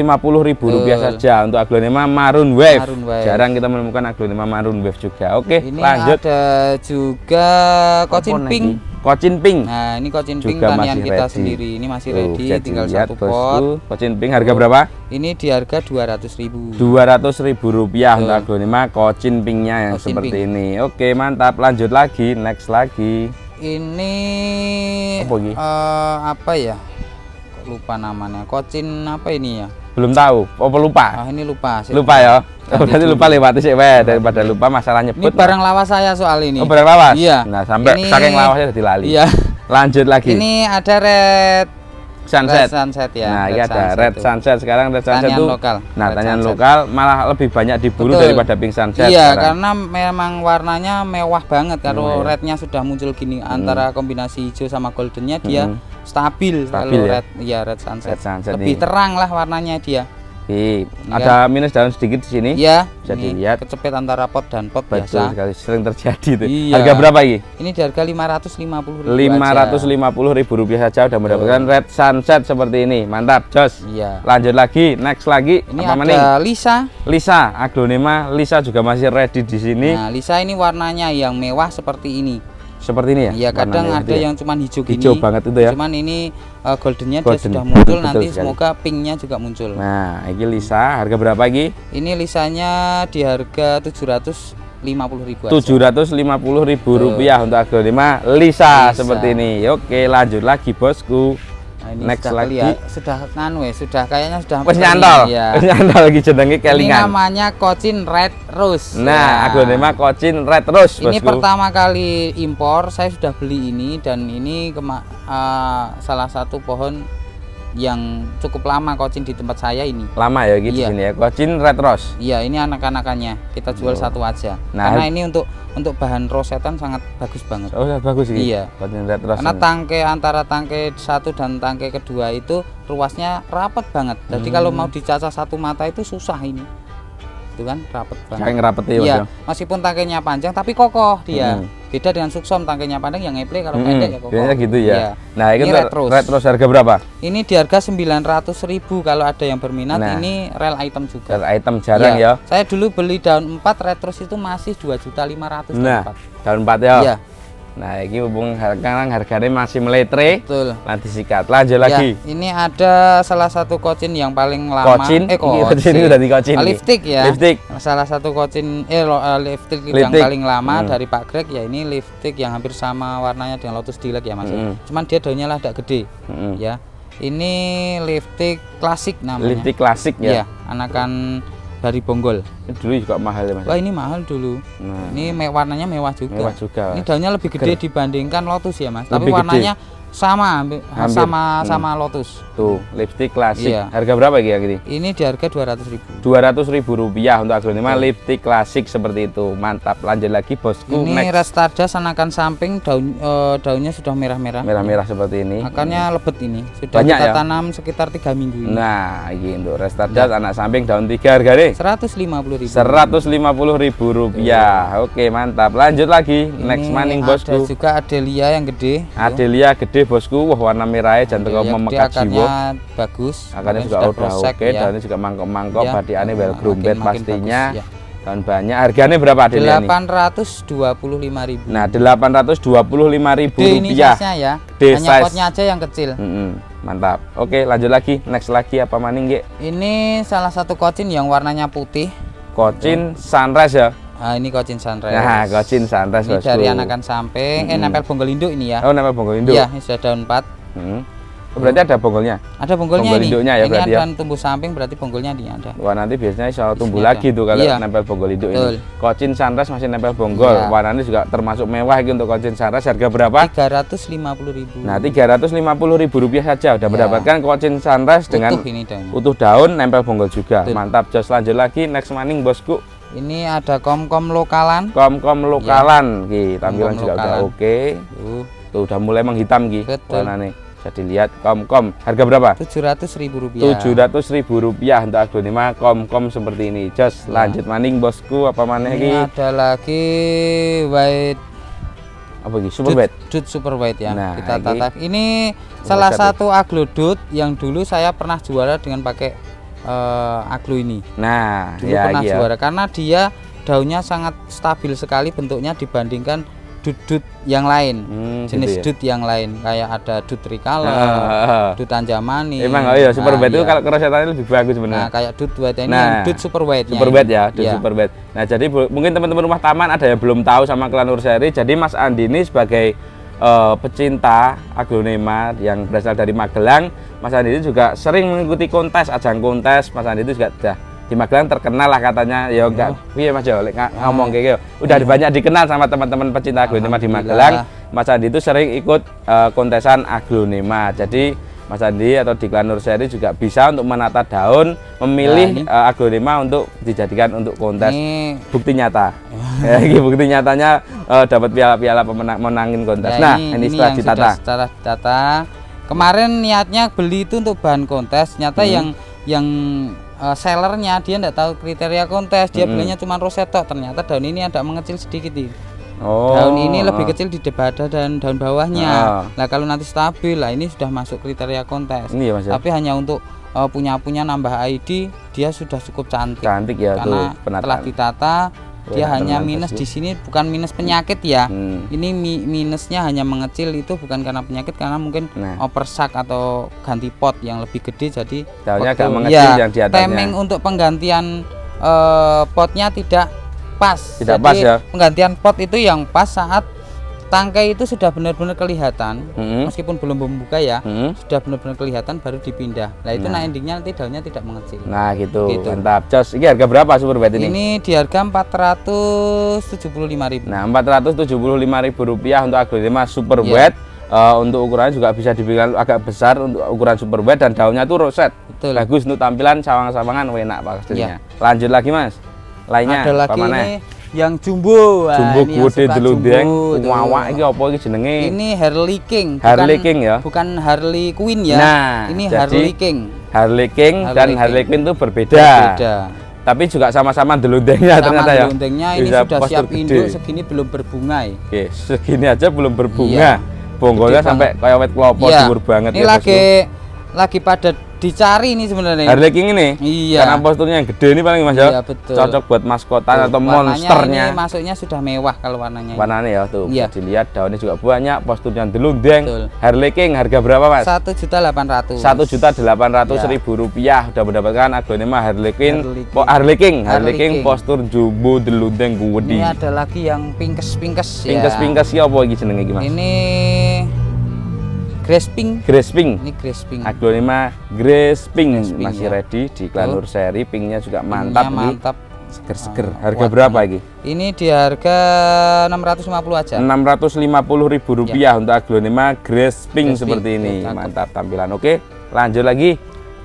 rupiah Betul. saja untuk aglonema Maroon Wave. Maroon Wave. Jarang kita menemukan aglonema Maroon Wave juga. Oke, Ini lanjut. ada juga Cochin Apa Pink. lagi? Cochin Pink. Nah, ini Cochin Pink Juga tanian masih kita ready. sendiri. Ini masih Tuh, ready, bisa tinggal dilihat, 1 bosku. pot. Cochin Pink harga berapa? Ini di harga 200.000. 200.000 rupiah untuk Betul. aglonema Cochin Pinknya yang Cochin seperti Pink. ini. Oke, mantap. Lanjut lagi, next lagi. Ini Apa lagi? apa ya? Kok lupa namanya. Cochin apa ini ya? Belum tahu. Apa lupa? Ini lupa. Lupa ya. Ganti Berarti dulu. lupa lewati sih, weh. Daripada lupa masalah Ini nyebut. barang lawas saya soal ini. Oh, barang lawas. Iya. Nah, sampai Ini- saking lawasnya udah dilali. Iya. Lanjut lagi. Ini ada red Sunset. sunset ya. Nah, ini ada sunset red tuh. sunset. Sekarang red sunset Tanian tuh. lokal. Nah, Red tanian sunset. lokal malah lebih banyak diburu Betul. daripada pink sunset. Iya, sekarang. karena memang warnanya mewah banget. Kalau Mewah ya. rednya sudah muncul gini antara kombinasi hijau sama goldennya dia stabil. Stabil Kalau ya. red, ya red sunset. Red sunset Lebih nih. terang lah warnanya dia. Ada minus daun sedikit di sini. Iya, Bisa ini dilihat. kecepet antara pot dan pot Betul biasa. sekali, sering terjadi itu. Iya. Harga berapa ini? Ini di harga 550.000 550.000 rupiah saja udah mendapatkan red sunset seperti ini. Mantap, jos. Iya. Lanjut lagi, next lagi. Ini apa ada maning? Lisa. Lisa, aglonema Lisa juga masih ready di sini. Nah, Lisa ini warnanya yang mewah seperti ini. Seperti ini ya? Iya, kadang warnanya ada itu ya? yang cuman hijau gini. Hijau banget itu ya. Cuman ini goldennya dia Golden. sudah muncul, Betul nanti sekali. semoga pinknya juga muncul. Nah, ini Lisa, harga berapa lagi? Ini Lisanya di harga 750.000 aja. 750.000 rupiah untuk aglonema Lisa Lisa. seperti ini. Oke, lanjut lagi bosku. Nah, ini Next sudah lagi. sudah nganu ya, sudah kayaknya sudah Wes kering, nyantol. ya. Wes nyantol lagi jenenge Ini kelingan. namanya Cochin Red Rose. Nah, Ya. aglonema Cochin Red Rose Ini bosku. pertama kali impor, saya sudah beli ini dan ini salah satu pohon yang cukup lama Cochin di tempat saya ini. Lama ya gitu Iya. sini ya. Cochin Red Rose. Iya, ini anak-anakannya kita jual satu aja. Nah, Karena ini untuk bahan rosetan sangat bagus banget. Oh, bagus ini. Iya. Cochin Red Rose. Karena ini. tangkai antara tangkai satu dan tangkai kedua itu ruasnya rapat banget. Jadi kalau mau dicacah satu mata itu susah ini. Itu kan rapat banget. Kayak ngerapeti ya, Iya, Mas. meskipun tangkainya panjang tapi kokoh dia. Beda dengan suksom, tangkainya panjang yang ngeple kalau pendek ya kokoh. Biasanya gitu ya. Iya. Nah, ini Ini untuk Red Rose. Red Rose harga berapa? Ini di harga 900.000 kalau ada yang berminat. Nah. Ini rel item juga. Red item jarang Iya. ya. Saya dulu beli daun 4 Red Rose itu masih 2.500.000 Nah, daun 4. daun 4 ya. Iya, Nah, ini hubung harganya masih meletre. betul. Nanti sikat. Lanjut lagi. Ya, ini ada salah satu Cochin yang paling lama. Cochin? Cochin. Ini udah di Cochin nih. Lipstick ya. Lipstick. Salah satu Cochin lipstick yang Lipstick. paling lama dari Pak Greg ya ini lipstick yang hampir sama warnanya dengan Lotus Dilek ya Mas. Cuman dia daunnya lah agak gede. Ya. Ini lipstick klasik namanya. Lipstick klasik ya. Iya, anakan dari Bonggol. Ini dulu juga mahal ya, Mas. Wah, ini mahal dulu. Nah, Ini warnanya mewah juga. mewah juga. Ini daunnya lebih gede dibandingkan Lotus ya Mas. Tapi Lebih gede. warnanya sama Hampir. sama Lotus. Tuh, lipstick klasik. Iya. Harga berapa ya ini? Ini di harga 200.000. 200.000 rupiah untuk aglonema lipstick klasik seperti itu. Mantap. Lanjut lagi bosku. Ini Next. Red Stardust anakan samping daunnya sudah merah-merah. Merah-merah seperti ini. Akarnya lebet ini. Sudah Banyak kita ya? tanam sekitar 3 minggu ini. Nah, ini untuk Red Stardust anak samping daun 3 harga deh. 150.000. 150.000 rupiah. Oke, mantap. Lanjut lagi. Next maning Ada bosku. juga Adelia yang gede. Adelia gede gede bosku. Wah, warna merahnya jantung Ya, memekat dia jiwa. akarnya bagus. Akarnya juga sudah udah prosek, oke, ya. daunnya juga mangkok-mangkok, Ya, badiannya well makin- groomed makin pastinya. bagus, ya. Daun banyak. Harganya berapa Adelia nih? 825.000. Nah, 825.000 Ini rupiah. size-nya ya. D Hanya size. potnya aja yang kecil. Mantap. Oke, lanjut lagi. Next lagi apa maning, Ge? Ini salah satu kocin yang warnanya putih. Kocin sunrise ya. Nah, ini kocin sunrise. Nah, kocin sunrise Ini bosku. dari anakan samping, nempel bonggol induk ini ya. Oh, nama bonggol induk. Iya, ini sudah daun 4. Oh, berarti ada bonggolnya. Ada bonggolnya Bonggol ini. induknya ya Ini berarti ada ya? tumbuh samping, berarti bonggolnya ini ada. Wah, nanti biasanya soal tumbuh Sini lagi ada. tuh kalau Iya. nempel bonggol induk Betul. ini. Kocin sunrise masih nempel bonggol. Iya. Warnanya juga termasuk mewah ini untuk kocin sunrise. Harga berapa? 350.000. Nah, 350.000 rupiah saja udah Ya. mendapatkan kocin sunrise dengan utuh ini daunnya. utuh daun, nempel bonggol juga. Betul. Mantap. Jos, lanjut lagi. Next maning bosku. Ini ada kom-kom lokalan. Kom-kom lokalan, Ki. Tampilan Kom-kom juga udah lokalan. oke. Tuh udah mulai menghitam, Ki. Betul. Warnanya. Bisa dilihat kom-kom. Harga berapa? 700.000 rupiah. 700.000 rupiah untuk aglonema kom-kom seperti ini. Jos, lanjut maning bosku. Apa mana Ini Ki? ada lagi white Apa Ki? Super bed. dut super white ya. Nah, Kita ini tatap. Ini salah satu. satu aglodut yang dulu saya pernah juara dengan pakai aglo ini. Nah, Dulu ya pernah iya. juara karena dia daunnya sangat stabil sekali bentuknya dibandingkan dut-dut yang lain. Jenis gitu ya. dut yang lain kayak ada dut tricala, dut anjamani. Emang oh iya super Nah, bed itu iya. kalau kerosetannya lebih bagus Nah, sebenarnya. kayak dut white ini Nah, yang dut super white. Super bed ya, dut Iya. super bed. Nah, jadi mungkin teman-teman rumah taman ada yang belum tahu sama klan Nurseri. Jadi Mas Andi ini sebagai pecinta aglonema yang berasal dari Magelang, Mas Andi ini juga sering mengikuti kontes, ajang kontes. Mas Andi itu juga sudah di Magelang terkenal lah katanya. Ya enggak, iya Mas Jo, ngomong kayak gitu. Udah banyak dikenal sama teman-teman pecinta aglonema di Magelang. Mas Andi itu sering ikut kontesan aglonema. Jadi Mas Andi atau di klan Nurseri juga bisa untuk menata daun, memilih aglonema untuk dijadikan untuk kontes. Ini Bukti nyata. Ya, ini bukti nyatanya dapat piala-piala pemenang menangin kontes. ya, Nah, ini setelah yang ditata. sudah setelah ditata. Kemarin niatnya beli itu untuk bahan kontes, nyata yang sellernya dia tidak tahu kriteria kontes, dia belinya cuma roseto. Ternyata daun ini ada mengecil sedikit nih. Daun ini lebih kecil di debada dan daun bawahnya. Nah, kalau nanti stabil lah ini sudah masuk kriteria kontes. Ini ya, Mas ya? Tapi hanya untuk punya nambah ID dia sudah cukup cantik. Cantik ya Karena tuh penataan. setelah ditata dia hanya minus di sini, bukan minus penyakit ya. Ini minusnya hanya mengecil, itu bukan karena penyakit, karena mungkin oversak atau ganti pot yang lebih gede, jadi daunnya agak waktu- mengecil yang di atasnya. timing untuk penggantian potnya tidak pas. Tidak Jadi pas ya. penggantian pot itu yang pas saat tangkai itu sudah benar-benar kelihatan, meskipun belum membuka ya, sudah benar-benar kelihatan baru dipindah. Nah itu endingnya nanti daunnya tidak mengecil. Nah, gitu. Gitu. Mantap. Jos, ini harga berapa super bed ini? Ini di harga 475.000. Nah, 475.000 rupiah untuk aglonema super Iya. wet. Untuk ukurannya juga bisa dibilang agak besar untuk ukuran super wet dan daunnya tuh roset. Betul. Bagus untuk tampilan sawang-sawangan enak pastinya. Iya. Lanjut lagi Mas. Lainnya Ada lagi apa maneh? ini yang jumbo. Wah, Jumbo ini yang gede suka delundeng, jumbo tuh. wawak iki apa iki jenenge? Ini Harley King. Harley King ya. Bukan Harley Quinn ya. Nah, ini jadi Harley King. Harley King Harley dan King. Harley Quinn itu berbeda. Beda. Tapi juga sama-sama delundengnya ternyata ya. Delundengnya ini Bisa sudah postur siap gede. induk, segini belum berbunga. Oke, segini aja belum berbunga. Iya. Bonggolnya Gede sampai kayak wet klopo Iya. dhuwur banget Ini ya, bosku. lagi pada dicari ini sebenarnya. Harley King ini? Iya. Karena posturnya yang gede ini paling Mas ya. Iya, betul. Cocok buat maskotan atau Warnanya monsternya. Ini masuknya sudah mewah kalau warnanya. Warnanya ya tuh. Iya. Bisa dilihat daunnya juga banyak, posturnya delundeng. Betul. Harley King harga berapa, Mas? 1.800.000. 1.800.000 rupiah udah mendapatkan aglonema Harley Quinn. Harley King King. postur jumbo delundeng gede. Ini ada lagi yang pinkes-pinkes ya. Pingkes ya apa iki jenenge iki, Mas? Ini Grace Pink. Grace Pink. Ini Grace Pink. Aglonema Grace Pink Grace Pink, masih ya. ready di Klan Betul. Nurseri. Pinknya juga mantap Pinknya ini. mantap. Seger-seger. Harga kuat berapa banget. iki? Ini di harga 650 aja. 650.000 rupiah untuk aglonema Grace Pink Grace seperti Pink, ini. ya, cakep. Mantap tampilan. Oke, lanjut lagi.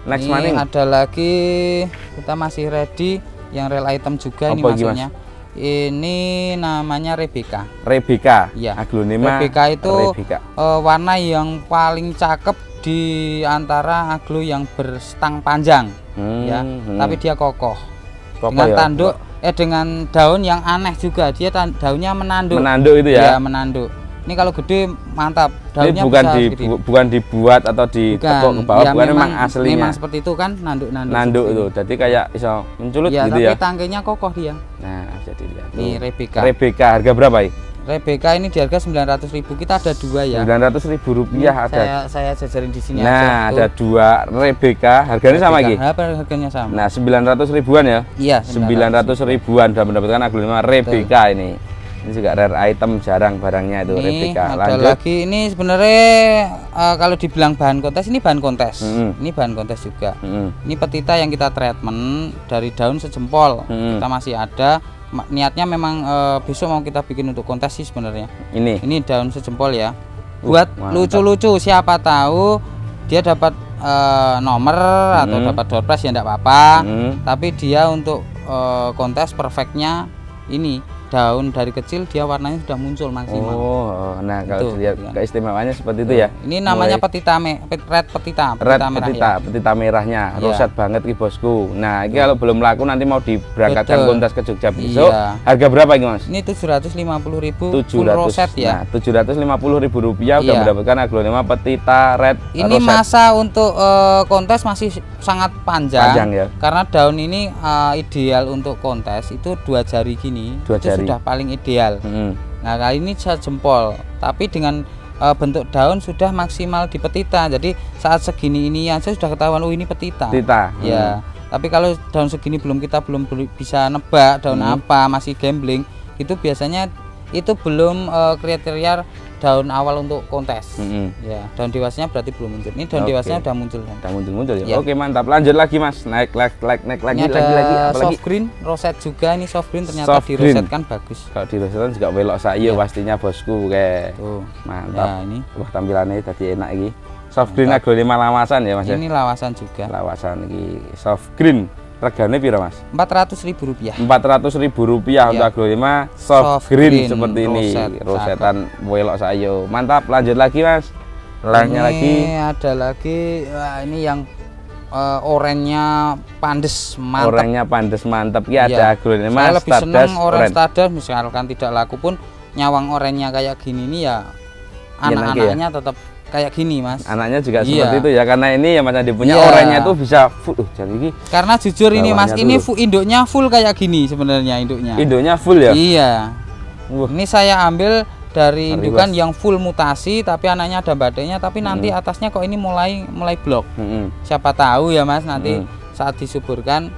Next Ini maning. ada lagi, kita masih ready yang real item juga ini Apa iki, maksudnya. Ini namanya Rebecca. Rebecca. Iya. Aglonema Rebecca itu Rebecca. warna yang paling cakep di antara aglo yang berstang panjang, ya. Tapi dia kokoh. Kokoh Dengan ya? tanduk dengan daun yang aneh juga. Dia daunnya menanduk. Menanduk itu ya? Iya, menanduk. Ini kalau gede mantap. Ini Daunnya bukan bisa segede. bukan dibuat atau ditekuk ke bawah, ya, bukan memang aslinya. Memang seperti itu kan, nanduk-nanduk. Nanduk itu. Jadi kayak iso menculut Ya, gitu tapi ya. tangkainya kokoh dia. Nah, bisa dilihat. Ini Tuh. Rebecca. Rebecca harga berapa ini? Rebecca ini di harga 900.000. Kita ada dua ya. Rp900.000 ada. Saya jajarin di sini Nah, aja. ada dua Rebecca. Harganya sama lagi. Harganya sama. Nah, 900 ribuan ya. Iya, 900 ribuan sudah mendapatkan aglonema Rebecca ini. Ini juga rare item, jarang barangnya itu Ini Rebecca. ada Lanjut. lagi, ini sebenarnya kalau dibilang bahan kontes, ini bahan kontes. Ini bahan kontes juga. Ini petita yang kita treatment dari daun sejempol. Kita masih ada. Niatnya memang besok mau kita bikin untuk kontes sih sebenarnya. Ini daun sejempol ya. Buat lucu-lucu, siapa tahu dia dapat nomor atau dapat door prize ya enggak apa-apa. Tapi dia untuk kontes perfectnya ini daun dari kecil dia warnanya sudah muncul maksimal. Oh, nah kalau dilihat keistimewaannya seperti itu ya. Ini namanya petita red petita, petita merahnya, roset banget ki bosku. Nah, ini kalau belum laku nanti mau diberangkatkan kontes ke Jogja besok. Harga berapa ini Mas? Ini 750.000 full roset ya. Nah, Rp750.000 udah mendapatkan aglonema petita red. Ini roset. Masa untuk kontes masih sangat panjang ya. Karena daun ini ideal untuk kontes itu 2 jari gini. 2 jari. Sudah paling ideal. Nah, kali ini sejempol, tapi dengan bentuk daun sudah maksimal di petita. Jadi saat segini ini aja sudah ketahuan, oh ini petita. Ya. Tapi kalau daun segini belum bisa nebak daun apa, masih gambling, itu biasanya itu belum kriteria daun awal untuk kontes. Ya, daun dewasanya berarti belum muncul. Ini daun dewasanya udah muncul. Udah muncul ya. Oke, mantap. Lanjut lagi Mas. Naik lagi soft green roset juga. Ini soft green ternyata dirosetkan bagus. Kalau dirosetkan juga welok sayo pastinya bosku kayak. Tuh. Mantap. Ya, ini. Wah, tampilannya tadi enak iki. Soft green aglonema lawasan ya Mas. Ini lawasan juga. Lawasan iki soft green. Regane piro Mas? Rp400.000. Rp400.000 untuk aglonema soft green seperti ini. Rosetan welok sayo. Mantap, lanjut lagi Mas. Lainnya lagi. Ada lagi. Wah, ini yang oranye pandes mantap. Oranye pandes mantap. Ki ada aglonema saya lebih senang orange stardust. Misalkan tidak laku pun nyawang oranye kayak gini nih ya. Anak-anaknya tetap kayak gini Mas. Anaknya juga seperti itu ya, karena ini ya Mas Andi punya oranye itu bisa full. Jadi karena jujur ini Mas, ini induknya full kayak gini sebenarnya induknya. Induknya full ya? Iya. Ini saya ambil dari indukan yang full mutasi, tapi anaknya ada badainya, tapi nanti atasnya kok ini mulai blok. Siapa tahu ya Mas, nanti saat disuburkan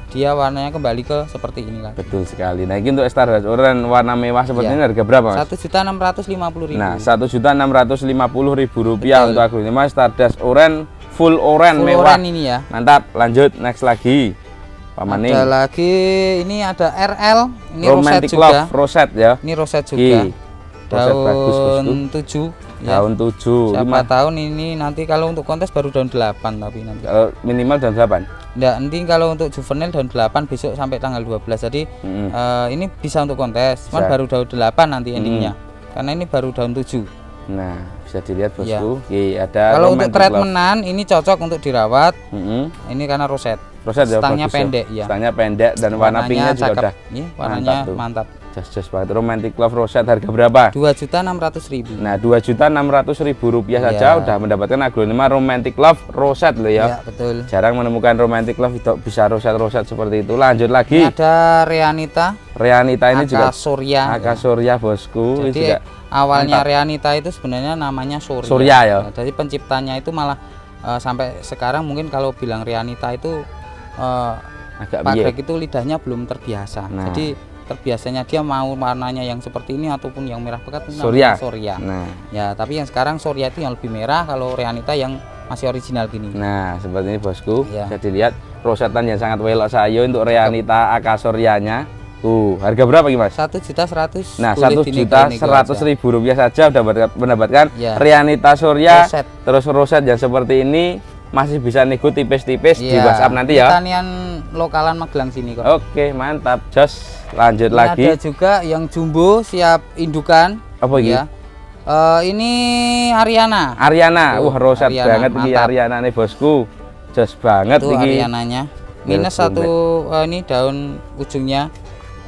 dia warnanya kembali ke seperti ini lagi. Betul sekali. Nah, ini untuk Stardust Orange warna mewah seperti ini harga berapa Mas? Rp1.650.000. Nah, Rp1.650.000 untuk aglonema Stardust Orange full orange mewah. Orange ini ya. Mantap, lanjut next lagi. Pamaning. Ada lagi, ini ada RL, ini Romantic roset Love juga. Roset ya. Ini roset juga. Roset bagus bosku. Daun 7 ya. Daun 7. Siapa tahun ini nanti kalau untuk kontes baru daun 8 tapi nanti. Kalau minimal daun 8. Enggak, nanti kalau untuk juvenile daun 8 besok sampai tanggal 12. Jadi ini bisa untuk kontes, cuman baru daun 8 nanti endingnya. Karena ini baru daun 7. Nah, bisa dilihat bosku. Ya. Ada kalau untuk treatmentan ini cocok untuk dirawat. Ini karena roset. Roset ya. Stangnya pendek ya. Stangnya pendek dan warna pinknya juga udah. Iya, warnanya mantap. Jas banget. Romantic Love Roset harga berapa? Rp2.600.000. Nah, Rp2.600.000 saja udah mendapatkan aglonema Romantic Love Roset loh ya. Iya, betul. Jarang menemukan Romantic Love itu bisa roset seperti itu. Lanjut lagi. Ini ada Reanita. Reanita ini juga Akasoria bosku. Jadi juga awalnya mantap. Reanita itu sebenarnya namanya Surya. Surya ya. Nah, jadi penciptanya itu malah sampai sekarang mungkin kalau bilang Reanita itu agak Pak Greg itu lidahnya belum terbiasa. Nah. Jadi terbiasanya dia mau warnanya yang seperti ini ataupun yang merah pekat itu Surya. Nah, ya tapi yang sekarang Surya itu yang lebih merah, kalau Reanita yang masih original gini. Nah, seperti ini bosku. Ya. Bisa dilihat rosetan yang sangat welok sayo untuk Reanita Akasoryanya. Harga berapa nih Mas? Rp1.100.000. Nah, Rp1.100.000 saja udah mendapatkan Reanita Surya roset. Terus roset yang seperti ini masih bisa nego tipis-tipis di WhatsApp nanti ya. Pertanian lokalan Magelang sini kok. Oke, mantap. Jos, lanjut lagi. Ada juga yang jumbo siap indukan. Apa ini? Ya. Ini Ariana. Wah, roset banget ini Ariana nih bosku. Jos banget ini. Ariananya. Minus satu ini daun ujungnya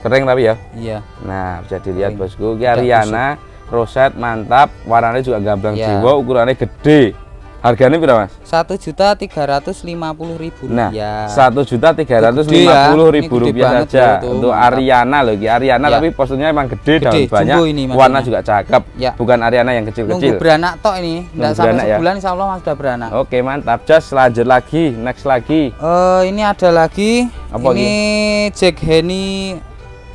kering tapi ya. Iya. Nah, bisa dilihat bosku. Ini Ariana roset mantap, warnanya juga gamblang Ya. jiwa, ukurannya gede. Harganya berapa Mas? 1.350.000 Nah, rupiah. 1.350.000 Ini gede rupiah banget saja tuh, untuk mantap. Ariana loh, Ariana Ya. tapi posturnya emang gede, Gede, daun banyak, jumbo ini warna maksudnya. juga cakep, Ya. bukan Ariana yang Nunggu kecil-kecil. beranak tok ini, enggak Nunggu sampai beranak ya? sebulan insya Allah Mas sudah beranak. Oke mantap, just lanjut lagi, next lagi. Ini ada lagi. Apa ini Jack Henny.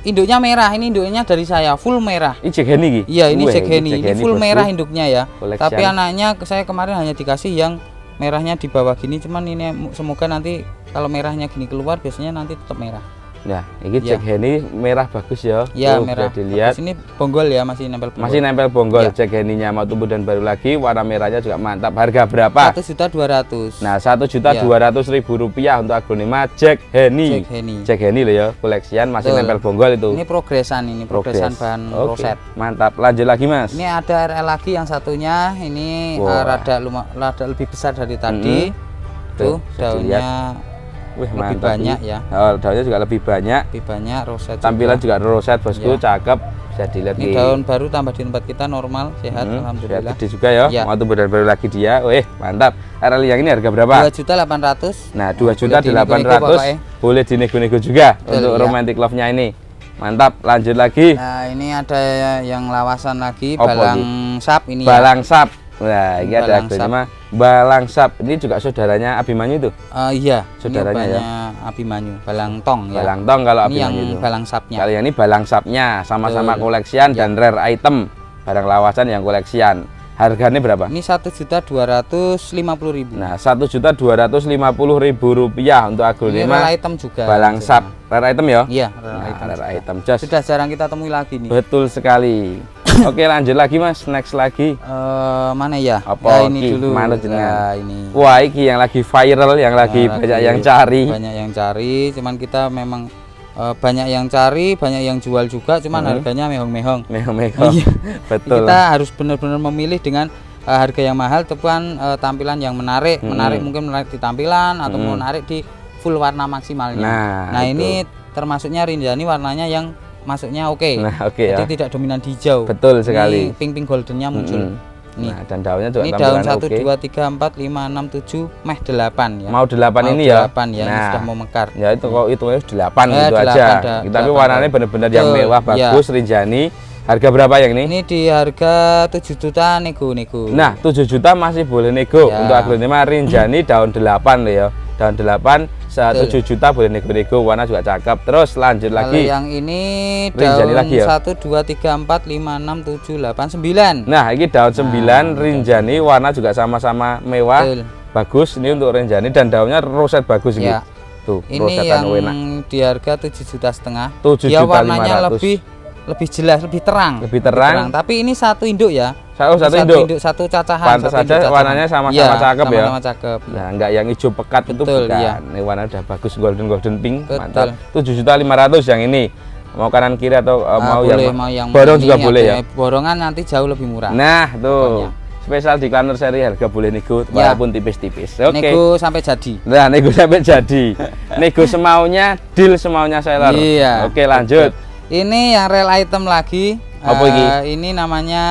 Induknya merah, ini induknya dari saya full merah. Ini Jack Henny iki? Iya, ini Weh, Jack Henny. Ini full bosku. merah induknya ya. Koleksian. Tapi anaknya saya kemarin hanya dikasih yang merahnya di bawah gini, cuman ini semoga nanti kalau merahnya gini keluar biasanya nanti tetap merah. Nah, ini Ya. Jack Henny merah bagus ya. Ya, Tuh, merah. bisa dilihat. Terus ini bonggol ya, masih nempel bonggol. Masih nempel bonggol. Ya. Jack Henny-nya mau tumbuh dan baru lagi, warna merahnya juga mantap. Harga berapa? 1.200.000. Nah, 1.200.000 rupiah untuk aglonema Jack Henny. Jack Henny. Jack Henny loh ya, koleksian masih Betul. nempel bonggol itu. Ini progresan Progres. bahan Oke, roset. mantap. Lanjut lagi Mas. Ini ada RL lagi yang satunya, ini Wah. rada lebih besar dari tadi. Tuh, Tuh, bisa daunnya Wih, lebih mantap banyak ini. ya. Oh, daunnya juga lebih banyak. Roset. Tampilan juga roset bosku, Ya. cakep. Bisa dilihat Ini nih. daun baru tambah di tempat kita normal, sehat Lihat alhamdulillah. gede juga ya. Ya. Mau tumbuh dan baru lagi dia. Wih, mantap. RL yang ini harga berapa? 2.800.000. Nah, Boleh 2.800.000 pokoknya. boleh dinego-nego juga Betul, untuk ya. romantic love-nya ini. Mantap, lanjut lagi. Nah, ini ada yang lawasan lagi, Apa balang sap ini Balang sap. Nah, ini ada Balang aglonema Balang sap. Ini juga saudaranya Abimanyu itu. ya. Iya, Saudaranya ini ya. obatnya Abimanyu, balang tong ya. Balang tong kalau Ini yang Abimanyu itu. balang sapnya. Kalau yang ini balang sapnya, sama-sama Betul. koleksian Ya. dan rare item. Barang lawasan yang koleksian. Harganya berapa? Ini 1.250.000. Nah, 1.250.000 rupiah untuk Ini aglonema rare item juga. Balang sap. Rare item ya? Iya, Nah, item. rare juga. item. Just. Sudah jarang kita temui lagi nih. Betul sekali. Oke, lanjut lagi Mas. Next lagi. Mana ya? Apa Ya, ini ki? dulu. Manut jenengan. Ya, ini. Wah, ini yang lagi viral, yang lagi Ya, banyak yang cari. Banyak yang cari, cuman kita memang banyak yang cari, banyak yang jual juga, cuman harganya mehong-mehong. Mehong-mehong. Iya. Betul. Kita harus benar-benar memilih dengan harga yang mahal, tepuan tampilan yang menarik, mungkin menarik di tampilan atau menarik di full warna maksimalnya. Nah, itu. ini termasuknya Rinjani warnanya yang masuknya oke. Nah, oke ya. Jadi tidak dominan di hijau. Betul sekali. Ini pink goldennya muncul. Nih. Nah, dan daunnya juga Ini daun tampilan 1, oke. 2, 3, 4, 5, 6, 7, meh 8 ya. Mau 8 Mau ini ya. 8 ya, ini Nah, sudah mau mekar. ya itu kok itu 8 gitu 8 aja. Tapi 8 warnanya benar-benar yang Betul, mewah, iya. bagus, Rinjani. Harga berapa yang ini? Ini di harga 7 juta nego-nego. Nah, 7 juta masih boleh nego Ya. untuk aglonema Rinjani daun 8 loh ya. Daun 8 7 juta boleh nego-nego, warna juga cakep. Terus lanjut Kalau lagi. yang ini Rinjani daun lagi ya? 1, 2, 3, 4, 5, 6, 7, 8, 9. Nah, ini daun 9 Rinjani, warna juga sama-sama mewah. Betul. Bagus ini untuk Rinjani dan daunnya roset bagus ini. Ya. Tuh, Ini rosetan yang enak. di harga 7,5 juta. 7 Dia juta warnanya 500. lebih jelas, lebih terang. Lebih terang. Tapi ini satu induk ya. Satu induk. Satu cacahan. Pantas satu saja induk cacahan. warnanya sama-sama Iya, cakep ya. Sama-sama cakep. Nah, enggak yang hijau pekat itu Betul, bukan. iya. Ini warna udah bagus golden pink, Betul. mantap. 7.500.000 yang ini. Mau kanan kiri atau mau boleh, yang mau yang borong ini juga boleh ya. Borongan nanti jauh lebih murah. Nah, tuh. Pokoknya. Spesial di Klanur seri harga boleh nego Ya. walaupun tipis-tipis. Oke. Nego sampai jadi. Nah, nego sampai jadi. Nego semaunya, deal semaunya seller. Iya. Oke, lanjut. Ini yang real item lagi. Apa ini? Ini namanya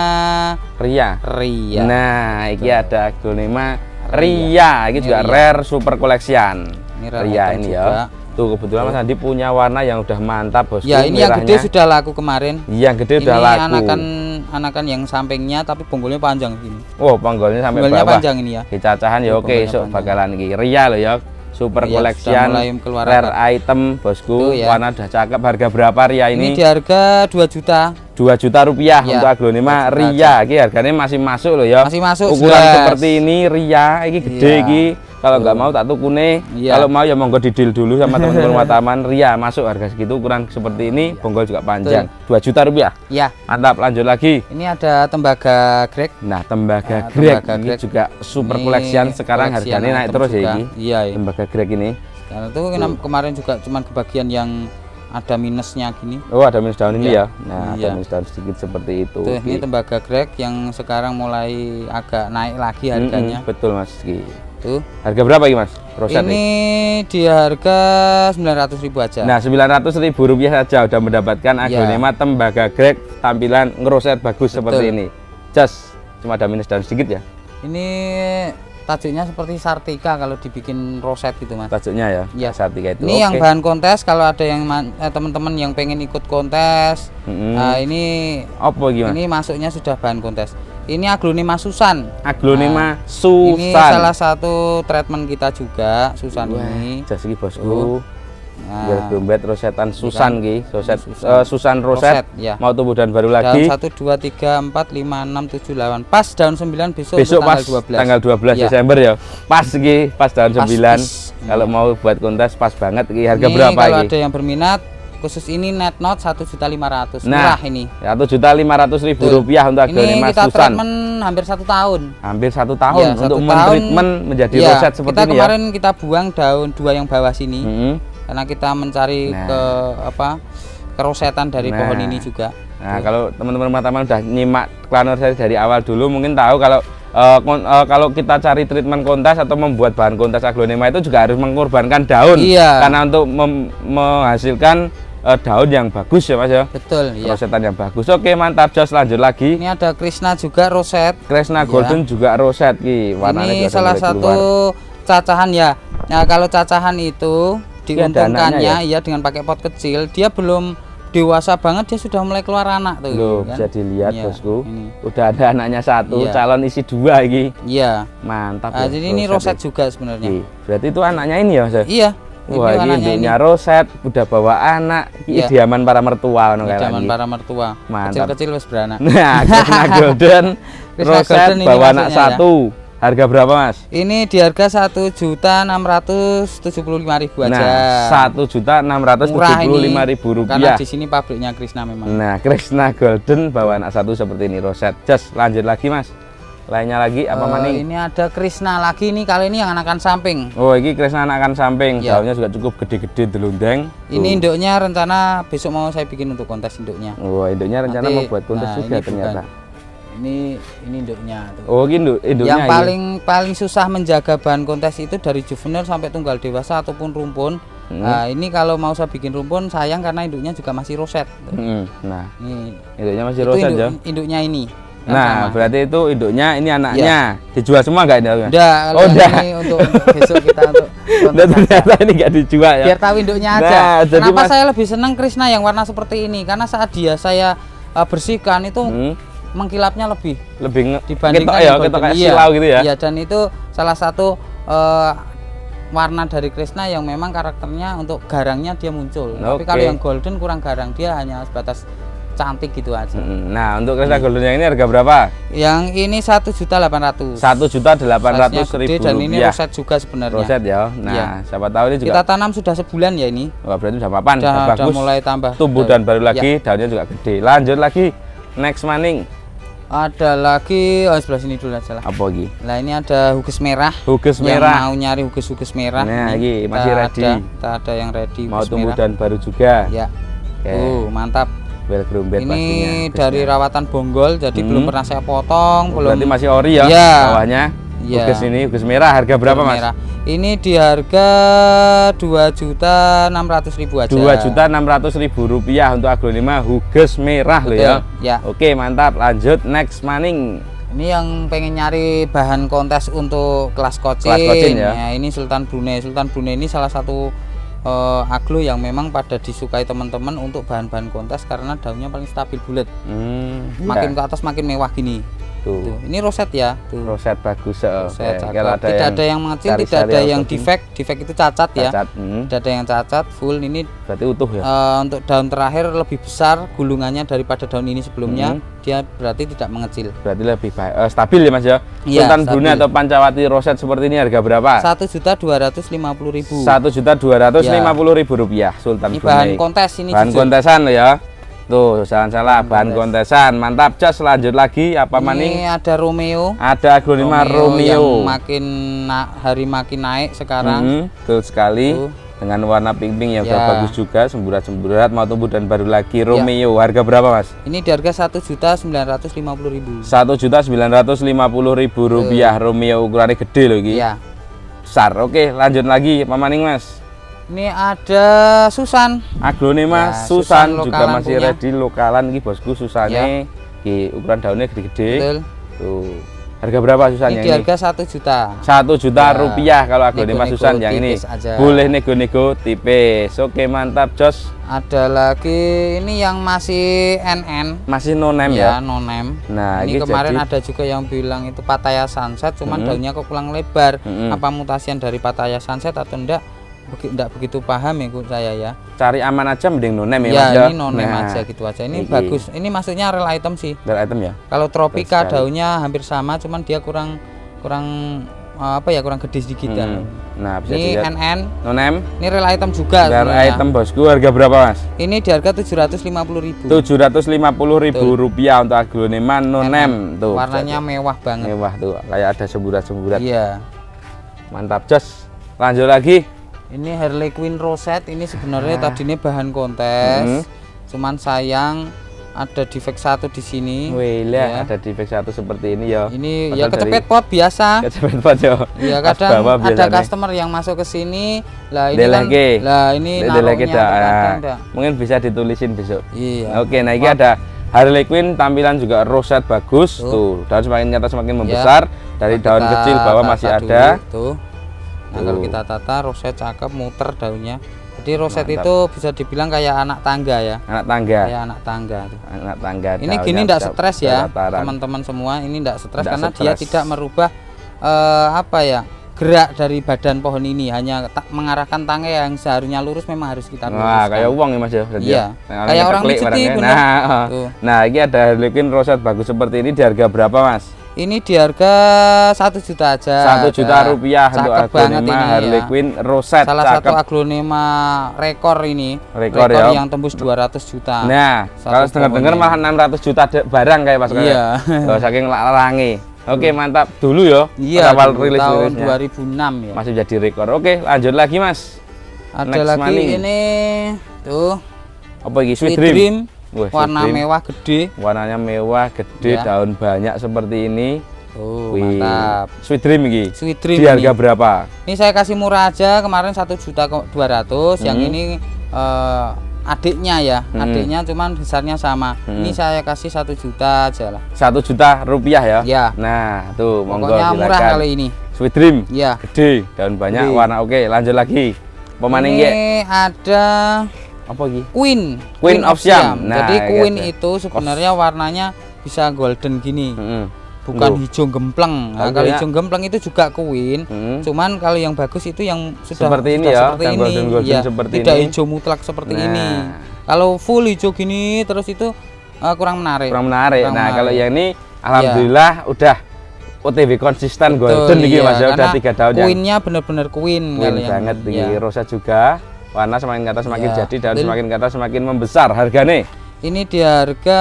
Ria. Ria. Nah, ini ada aglonema Ria. Ini juga Ria. rare super collection. Ini rare Ria item ini juga. ya. Tuh kebetulan Mas Andi punya warna yang udah mantap, Bosku. Ya, ini yang merahnya. gede sudah laku kemarin. Yang gede Ini udah laku. anakan yang sampingnya tapi bonggolnya panjang gini. Oh, panggolnya sampai Bonggolnya bawah. panjang ini ya. Di cacahan ya Tuh, oke, bonggolnya so panjang. bakalan iki Ria loh ya. Super Ria collection, sudah mulai keluar rare item, Bosku. Tuh, ya. Warna udah cakep. Harga berapa Ria Ini ini? di harga 2 juta. 2 juta rupiah Ya, untuk aglonema 2 juta Ria. Ini harganya masih masuk loh ya. Masih masuk, Ukuran jelas. seperti ini Ria, ini gede Iya. iki. Kalau nggak mau tak tukune. Iya. Kalau mau ya monggo didil dulu sama teman-teman Wataman. Ria masuk harga segitu, ukuran seperti ini, bonggol juga panjang. 2 juta rupiah. Ya, Mantap, lanjut lagi. ini ada tembaga grek. Nah, tembaga Nah, grek tembaga ini grek. juga super Ini collection. Sekarang collection harganya naik item terus ya juga. ini. Iya, iya. Tembaga grek ini. Karena itu kemarin juga cuman kebagian yang ada minusnya gini. Oh, ada minus daun ini Iya. ya. Nah, Iya. ada minus daun sedikit seperti itu. Tuh, ini Oke. tembaga grek yang sekarang mulai agak naik lagi harganya. Betul Mas Ki. Tuh. Harga berapa ini Mas? Roset ini di harga 900.000 aja. Nah, 900.000 rupiah saja udah mendapatkan aglonema tembaga grek tampilan ngeroset bagus seperti ini. Just cuma ada minus daun sedikit ya. Ini tajuknya seperti Sartika kalau dibikin roset gitu Mas. Tajuknya ya. Iya. Sartika itu. Ini yang bahan kontes kalau ada yang teman-teman yang pengen ikut kontes. Ini apa gimana? Ini masuknya sudah bahan kontes. Ini aglonema Susan. Aglonema Susan. Ini salah satu treatment kita juga Susan. Wah, ini. Jas iki bosku. Nah, Biar dompet rosetan Susan ki, Susan roset, roset. ya. Mau tumbuh dan baru daun lagi. 1 2 3 4 5 6 7 8. Pas daun 9 besok, Besok untuk pas tanggal 12 Ya. Desember ya. Pas ki, pas daun 9. Pas. Kalau mau buat kontes pas banget ki. Harga Ini berapa kalau iki? ada yang berminat khusus ini net note 1.500.000. Nah, murah ini. 1.500.000 rupiah untuk aglonema Ini kita Susan. treatment hampir 1 tahun. Hampir 1 tahun Ya, untuk 1 tahun. mentreatment menjadi Ya, roset seperti kita ini ya. kemarin kita buang daun 2 yang bawah sini. Karena kita mencari Nah. ke kerosetan dari Nah. pohon ini juga. Nah, kalau teman-teman teman udah nyimak Klanur saya dari awal dulu mungkin tahu kalau kalau kita cari treatment kontes atau membuat bahan kontes aglonema itu juga harus mengorbankan daun. Iya. Karena untuk menghasilkan daun yang bagus ya Mas ya. Betul, iya. Rosetan yang bagus. Oke, mantap. Jos lanjut lagi. Ini ada Krishna juga roset. Krishna Iya. Golden juga roset ki. Warnanya Ini juga salah mulai satu keluar. cacahan ya. Nah, kalau cacahan itu Dia ada diuntungkannya anaknya ya dengan pakai pot kecil, dia belum dewasa banget dia sudah mulai keluar anak tuh. Loh, kan? bisa dilihat Iya, bosku. ini. Udah ada anaknya 1, Iya. calon isi 2 iki. Iya. Mantap. Nah, ya, jadi ini roset juga sebenarnya. Iki. Berarti itu anaknya ini ya Mas ya? Iya. Wah, ini anaknya induknya roset, udah bawa anak, Iya. idaman para mertua ngono kayak Zaman lagi. para mertua. Mantap. Kecil-kecil wis beranak. Nah, Krishna Golden Krishna roset Golden ini bawa anak maksudnya ya. 1. Harga berapa Mas? Ini di harga 1.675.000 aja. Nah, 1.675.000 Karena rupiah. di sini pabriknya Krishna memang. Nah, Krishna Golden bawa anak 1 seperti ini roset. Just lanjut lagi Mas. Lainnya lagi apa maning? Ini ada Krishna lagi nih, kali ini yang anakan samping. Oh, ini Krishna anakan samping. Ya. Daunnya juga cukup gede-gede delundeng. Ini induknya rencana besok mau saya bikin untuk kontes induknya. Oh, induknya rencana Nanti- mau buat kontes nah, juga ini ternyata. Ini induknya tuh. Oh, ini induknya. Yang ini. paling susah menjaga bahan kontes itu dari juvenil sampai tunggal dewasa ataupun rumpun. Nah, ini kalau mau saya bikin rumpun sayang karena induknya juga masih roset. Nah, Ini induknya masih itu roset ya. induknya ini. yang Nah, sama. berarti itu induknya, ini anaknya. Dijual semua enggak ini? Udah, kalau Oh, udah. ini untuk besok kita untuk Dan ternyata ini enggak dijual ya. biar tahu induknya aja. Nah, jadi Kenapa Mas- saya lebih senang Krishna yang warna seperti ini? Karena saat dia saya bersihkan itu mengkilapnya lebih dibandingkan ketok ya, yang ketok golden. kayak Iya, silau gitu ya. Iya, dan itu salah satu warna dari Krishna yang memang karakternya untuk garangnya dia muncul. Tapi Oke. kalau yang golden kurang garang, dia hanya sebatas cantik gitu aja. Nah, untuk Krishna Golden yang ini harga berapa? Yang ini 1.800.000. 1.800.000 dan ini rupiah. roset juga sebenarnya. Roset ya. Nah, Iya. siapa tahu ini juga. Kita tanam sudah sebulan ya ini. Wah, berarti udah papan, udah Udah bagus. mulai tambah Tumbuh dan baru lagi, daunnya juga gede. Lanjut lagi. Next maning. Ada lagi, oh sebelah sini dulu aja lah. Apa lagi? Nah, ini ada huges merah. Huges Yang merah. mau nyari huges merah. Nah, ini ini masih kita ready. Kita ada yang ready. Mau huges tumbuh merah. dan baru juga. Ya. Oke. Mantap. Well groomed Ini pastinya. dari rawatan bonggol, jadi belum pernah saya potong, belum. Berarti masih ori ya, Iya. bawahnya. Iya. Huges ini, huges merah harga berapa Huges Mas? merah. Ini di harga 2.600.000 aja. 2.600.000 rupiah untuk aglonema huges merah loh ya. Betul, ya. Oke, mantap. Lanjut next maning. Ini yang pengen nyari bahan kontes untuk kelas kocin. Kelas kocin ya. Nah, ini Sultan Brunei. Sultan Brunei ini salah satu aglo yang memang pada disukai teman-teman untuk bahan-bahan kontes karena daunnya paling stabil bulat. Makin ke atas makin mewah gini. Tuh. Tuh, ini roset ya. Tuh. Roset bagus. Roset, Oke, cakep. kalau Tidak ada yang mengecil, tidak cari-cari ada yang ataupun defect itu cacat ya. cacat, Tidak ada yang cacat, full ini. berarti utuh ya. Untuk daun terakhir lebih besar gulungannya daripada daun ini sebelumnya. Dia berarti tidak mengecil. Berarti lebih stabil ya Mas ya. Iya, Sultan Brunei stabil. atau Pancawati roset seperti ini harga berapa? 1.250.000. 1.250.000 rupiah Sultan Ini Brunei. bahan kontes ini. Bahan jujur. kontesan loh ya. Tuh, jangan salah, bahan kontesan. Mantap, Jas. Lanjut lagi apa maning? Ini ada Romeo. Ada aglonema yang Romeo. makin hari makin naik sekarang. Betul sekali. Tuh. Dengan warna pink-pink yang udah Ya. bagus juga, semburat-semburat, mau tumbuh dan baru lagi. Romeo, harga berapa Mas? Ini di harga 1.950.000. 1.950.000 rupiah. Romeo ukurannya gede loh ini. Iya. membesar. Oke, lanjut lagi apa maning Mas? Ini ada Susan. Aglonema Ya, Susan Susan juga lokalan masih punya. ready lokalan iki bosku Susane. Iki ukuran daunnya gede-gede. Betul. Tuh. Harga berapa Susannya Ini di ini? harga 1 juta. 1 juta Ya. rupiah kalau Aglonema Nego-nego Susan yang ini. tipis aja. Boleh nego-nego tipis. Oke, mantap Jos. Ada lagi ini yang masih NN. Masih no name Ya, ya. no name. Nah, Ini ini kemarin jadi ada juga yang bilang itu Pattaya Sunset, cuman daunnya kok kurang lebar. Apa mutasian dari Pattaya Sunset atau enggak? Enggak begitu paham ya saya ya. cari aman aja mending no name ya, Ya, Mas ya. ini no name Nah, aja gitu aja. Ini iki. bagus. Ini maksudnya real item sih. Real item ya. Kalau Tropika sekali. daunnya hampir sama, cuman dia kurang apa ya, kurang gede sedikit kan. Nah, bisa Ini dilihat. NN, No name. ini real item juga. Real sebenarnya. item bosku, harga berapa Mas? Ini di harga 750.000. 750.000 rupiah untuk Aglonema no name tuh. Warnanya mewah banget. mewah tuh, kayak ada semburat-semburat. Iya. Mantap Jos. Lanjut lagi. Ini Harley Quinn Rosette, ini sebenarnya tadinya bahan kontes. Cuman sayang ada defect satu di sini. Wih, Ya. ada defect satu seperti ini ya. Ini Padahal ya kecepet pot biasa. Kecepet pot ya. Iya, Pas kadang bawah ada biasanya. customer yang masuk ke sini, lah ini Deleke. kan, lah ini Deleke naruhnya dah. kadang enggak. Mungkin bisa ditulisin besok. Iya. Oke, nah ini ada Harley Quinn, tampilan juga rosette bagus. Tuh, daun semakin nyata semakin membesar. Dari Kita daun kecil bawah masih tata ada. dulu, tuh. Nah, kalau kita tata rosette cakep, muter daunnya. Jadi rosette itu bisa dibilang kayak anak tangga ya. Anak tangga. Kayak anak tangga tuh. Anak tangga. Ini daunnya gini enggak udah stres ya, berataran. teman-teman semua. Ini enggak stres Nggak karena dia stres. tidak merubah apa ya, gerak dari badan pohon ini, hanya mengarahkan tangga yang seharusnya lurus memang harus kita luruskan. Wah, kayak uang ya Mas ya. berarti Iya. ya? Nah, Kayak orang teklik mijiti, barangnya. bener. Nah, Tuh. nah, ini ada Harley Quinn rosette bagus seperti ini di harga berapa Mas? Ini di harga 1 juta aja. 1 juta rupiah untuk Cakep banget Aglonema ini Harley ya. Quinn rosette. Salah cakep. satu aglonema rekor ini. Rekor ya. yang tembus 200 juta. Nah, Satu kalau dengar-dengar pohonnya. malah 600 juta barang kayak Mas. Iya. Kalau saking larangi. Oke, mantap. Dulu ya. Iya, awal dulu rilis tahun rilisnya. 2006 ya. Masih jadi rekor. Oke, lanjut lagi Mas. Ada Next lagi maning. ini tuh Apa ini? Sweet Sweet Dream. Dream, Wah, Sweet warna Dream. mewah gede. Warnanya mewah, gede, Ya. daun banyak seperti ini. Oh, Wih, mantap. Sweet Dream ini. Sweet Dream Di harga ini. berapa? Ini saya kasih murah aja, kemarin 1.200.000. Yang ini adiknya ya, adiknya cuman besarnya sama. Ini saya kasih 1 juta aja lah. 1 juta rupiah ya. Ya. Nah, tuh monggo Pokoknya murah silakan. kali ini. Sweet Dream. Ya. Gede, daun banyak, Gede. warna oke. Lanjut lagi. Pemaning Ini ya. ada Apa lagi? Queen of Siam. Nah, Jadi Queen gitu. itu sebenarnya warnanya bisa golden gini. Loh. Bukan hijau gempleng. Nah, Tapi kalau ya- hijau gempleng itu juga Queen. Cuman kalau yang bagus itu yang sudah Seperti ini sudah ya, seperti yang ini. golden-golden Ya, seperti tidak ini. hijau mutlak seperti Nah. ini. Kalau full hijau gini terus itu kurang menarik. Kurang menarik. Kurang Nah, menarik. kalau yang ini alhamdulillah udah OTW konsisten Betul, golden iki iya, Mas ya, udah karena 3 tahun yang Queen-nya bener-bener Queen Queen kalau yang banget ini. iki. Ya. Rosa juga. Warna semakin ke atas semakin Ya, jadi dan betul. semakin ke atas semakin membesar harganya. Ini di harga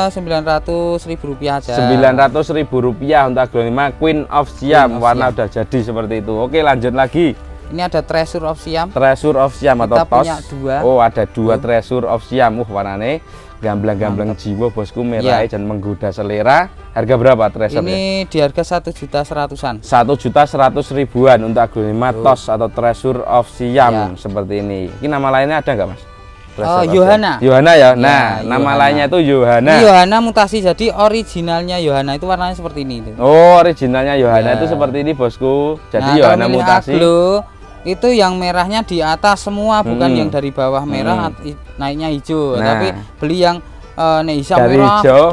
900.000 rupiah aja. 900.000 rupiah untuk Aglonema Queen of Siam. Queen of Warna Siam. udah jadi seperti itu. Oke, lanjut lagi. Ini ada Treasure of Siam. Treasure of Siam atau Kita tos. punya 2. Oh, ada 2 Treasure of Siam. warnanya gamblang-gamblang jiwa bosku, merah Ya. dan menggoda selera. Harga berapa Treasure? Ini di harga 1.100.000-an. 1.100.000-an untuk Aglonema tos atau Treasure of Siam Ya. seperti ini. Ini nama lainnya ada nggak Mas? Treasure Oh, of Yohana. Siam. Yohana ya. Nah, nama Yohana. lainnya itu Yohana. Ini Yohana mutasi, jadi originalnya Yohana itu warnanya seperti ini. Tuh. Oh, originalnya Yohana Ya. itu seperti ini bosku. Jadi Nah, kalau Yohana milih mutasi. aglo, itu yang merahnya di atas semua, bukan yang dari bawah merah naiknya hijau. Nah. Tapi beli yang Neisa Dari merah, hijau.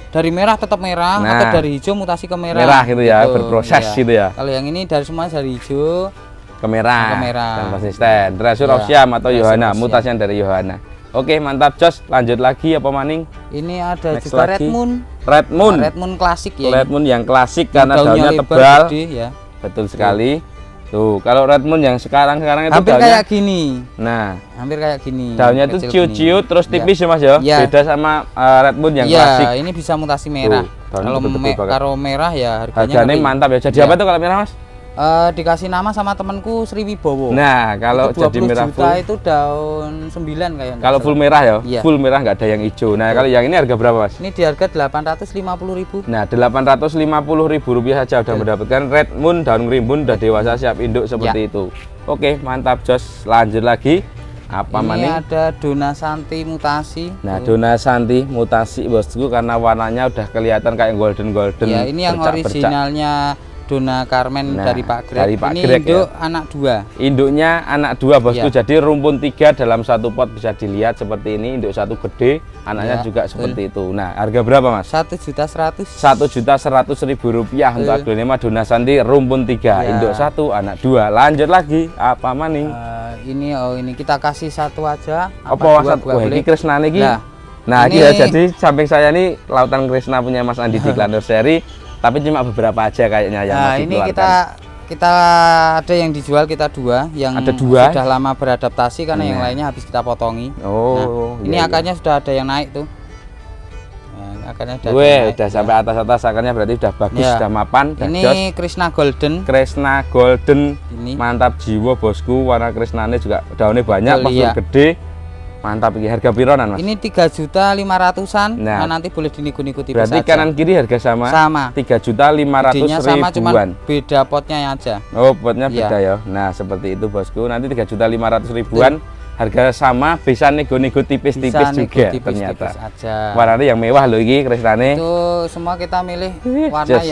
dari merah tetap merah, Nah. atau dari hijau mutasi ke merah. Merah gitu ya, berproses gitu ya. Kalau yang ini dari semua dari hijau Ke merah. Ke merah. Dan konsisten. Treasure of Ya, Siam atau Treasure Yohana, of Siam. mutasinya dari Yohana. Oke, mantap Jos. Lanjut lagi apa maning? ini ada Next juga lagi. Red Moon. Red Moon. Red Moon klasik ya. Red Moon yang klasik Yang karena daunnya lebar, tebal. gede, ya. Betul sekali. Tuh, kalau Red Moon yang sekarang itu Hampir daunnya, kayak gini. nah, Hampir kayak gini. daunnya itu kecil ciut-ciut gini. terus tipis ya Mas ya. Ya. Beda sama Red Moon yang Iya, klasik. ini bisa mutasi merah. daunnya Kalau betul-betul banget. kalau merah ya harganya Harganya ngeri. mantap ya. Jadi Ya. apa tuh kalau merah Mas? Dikasih nama sama temanku Sri Wibowo. Nah, kalau itu jadi 20 merah juta full, itu daun 9 kayaknya. kalau full merah ya, Iya. full merah nggak ada yang hijau. Nah, kalau yang ini harga berapa, Mas? Ini di harga 850.000. Nah, 850.000 rupiah saja udah mendapatkan Red Moon daun ngerimbun udah dewasa siap induk seperti itu. Oke, mantap Jos. Lanjut lagi. Apa Ini maning? ada Dona Santi mutasi. Nah, Dona Santi mutasi bosku karena warnanya udah kelihatan kayak golden. Ya, ini yang bercak-bercak. originalnya Dona Carmen Nah, dari Pak Greg. dari Pak Ini Greg, induk ya. anak 2. Induknya anak 2 bosku, Iya. jadi rumpun 3 dalam satu pot bisa dilihat seperti ini. Induk satu gede, anaknya Iya, juga seperti itu. Nah, harga berapa Mas? 1.100.000. 1.100.000 rupiah untuk aglonema Dona Santi rumpun 3, Iya. induk 1, anak 2. Lanjut lagi, apa maning? Ini kita kasih satu aja. Apa dua, wasat? gua Wah, beli. ini Krisnane iki. Nah, Nah, ini- ini ya, jadi samping saya ini Lautan Krisna punya Mas Andi di Klanur Seri, tapi cuma beberapa aja kayaknya yang Nah, mau ini dikeluarkan. kita ada yang dijual kita 2, yang Ada 2? sudah lama beradaptasi karena yang Nah. lainnya habis kita potongi. Oh, Ini iya, iya. akarnya sudah ada yang naik tuh. Nah, akarnya sudah ada yang Weh, naik. udah sampai atas-atas akarnya berarti udah bagus, Ya. sudah mapan, udah Ini jos. Krishna Golden. Kresna Golden, Ini mantap jiwa bosku, warna Krisnane juga daunnya banyak, Betul, postur iya. gede. Mantap ini harga pironan, Mas? ini 3.500.000-an. Nah. Nah, nanti boleh dinego-nego tipis Berarti aja. kanan kiri harga sama? Sama. 3.500.000 Gedenya sama, cuman ribuan. beda potnya aja. Oh, potnya Iya. beda ya. Nah, seperti itu bosku. Nanti 3.500.000 ribuan. Harga sama, bisa nego-nego tipis-tipis Bisa nego juga tipis-tipis ternyata. aja. Warnanya yang mewah loh ini Krisnane. Itu semua kita milih warna Just.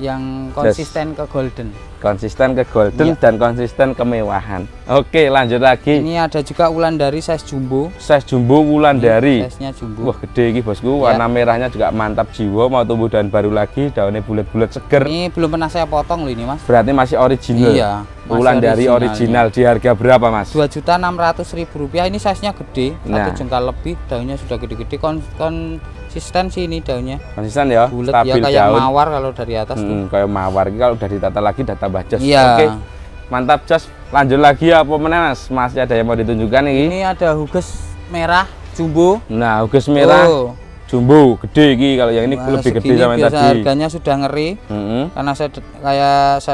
yang konsisten ke golden. Konsisten ke golden Iya. dan konsisten kemewahan. Oke, lanjut lagi. Ini ada juga Wulandari size jumbo. Size jumbo Wulandari. Size-nya jumbo. Wah, gede ini bosku. Ya. Warna merahnya juga mantap jiwa, mau tumbuh daun baru lagi, daunnya bulat-bulat seger. Ini belum pernah saya potong loh ini, Mas. Berarti masih original. Iya, masih Wulandari original. Di harga berapa, Mas? 2.600.000 rupiah. Ini size-nya gede, Nah. 1 jengkal lebih, daunnya sudah gede-gede, konsisten sih ini daunnya. Konsisten ya, Bulat ya, stabil kayak daun. mawar kalau dari atas tuh. Kayak mawar ini kalau udah ditata lagi udah tambah jos. Iya. Oke. Mantap jos. Lanjut lagi apa meneh Mas? Masih ada yang mau ditunjukkan ini? Ini ada huges merah jumbo. Nah, huges merah Oh. jumbo gede iki, kalau yang ini Wah, lebih gede segini sama yang biasa tadi. harganya sudah ngeri. Karena saya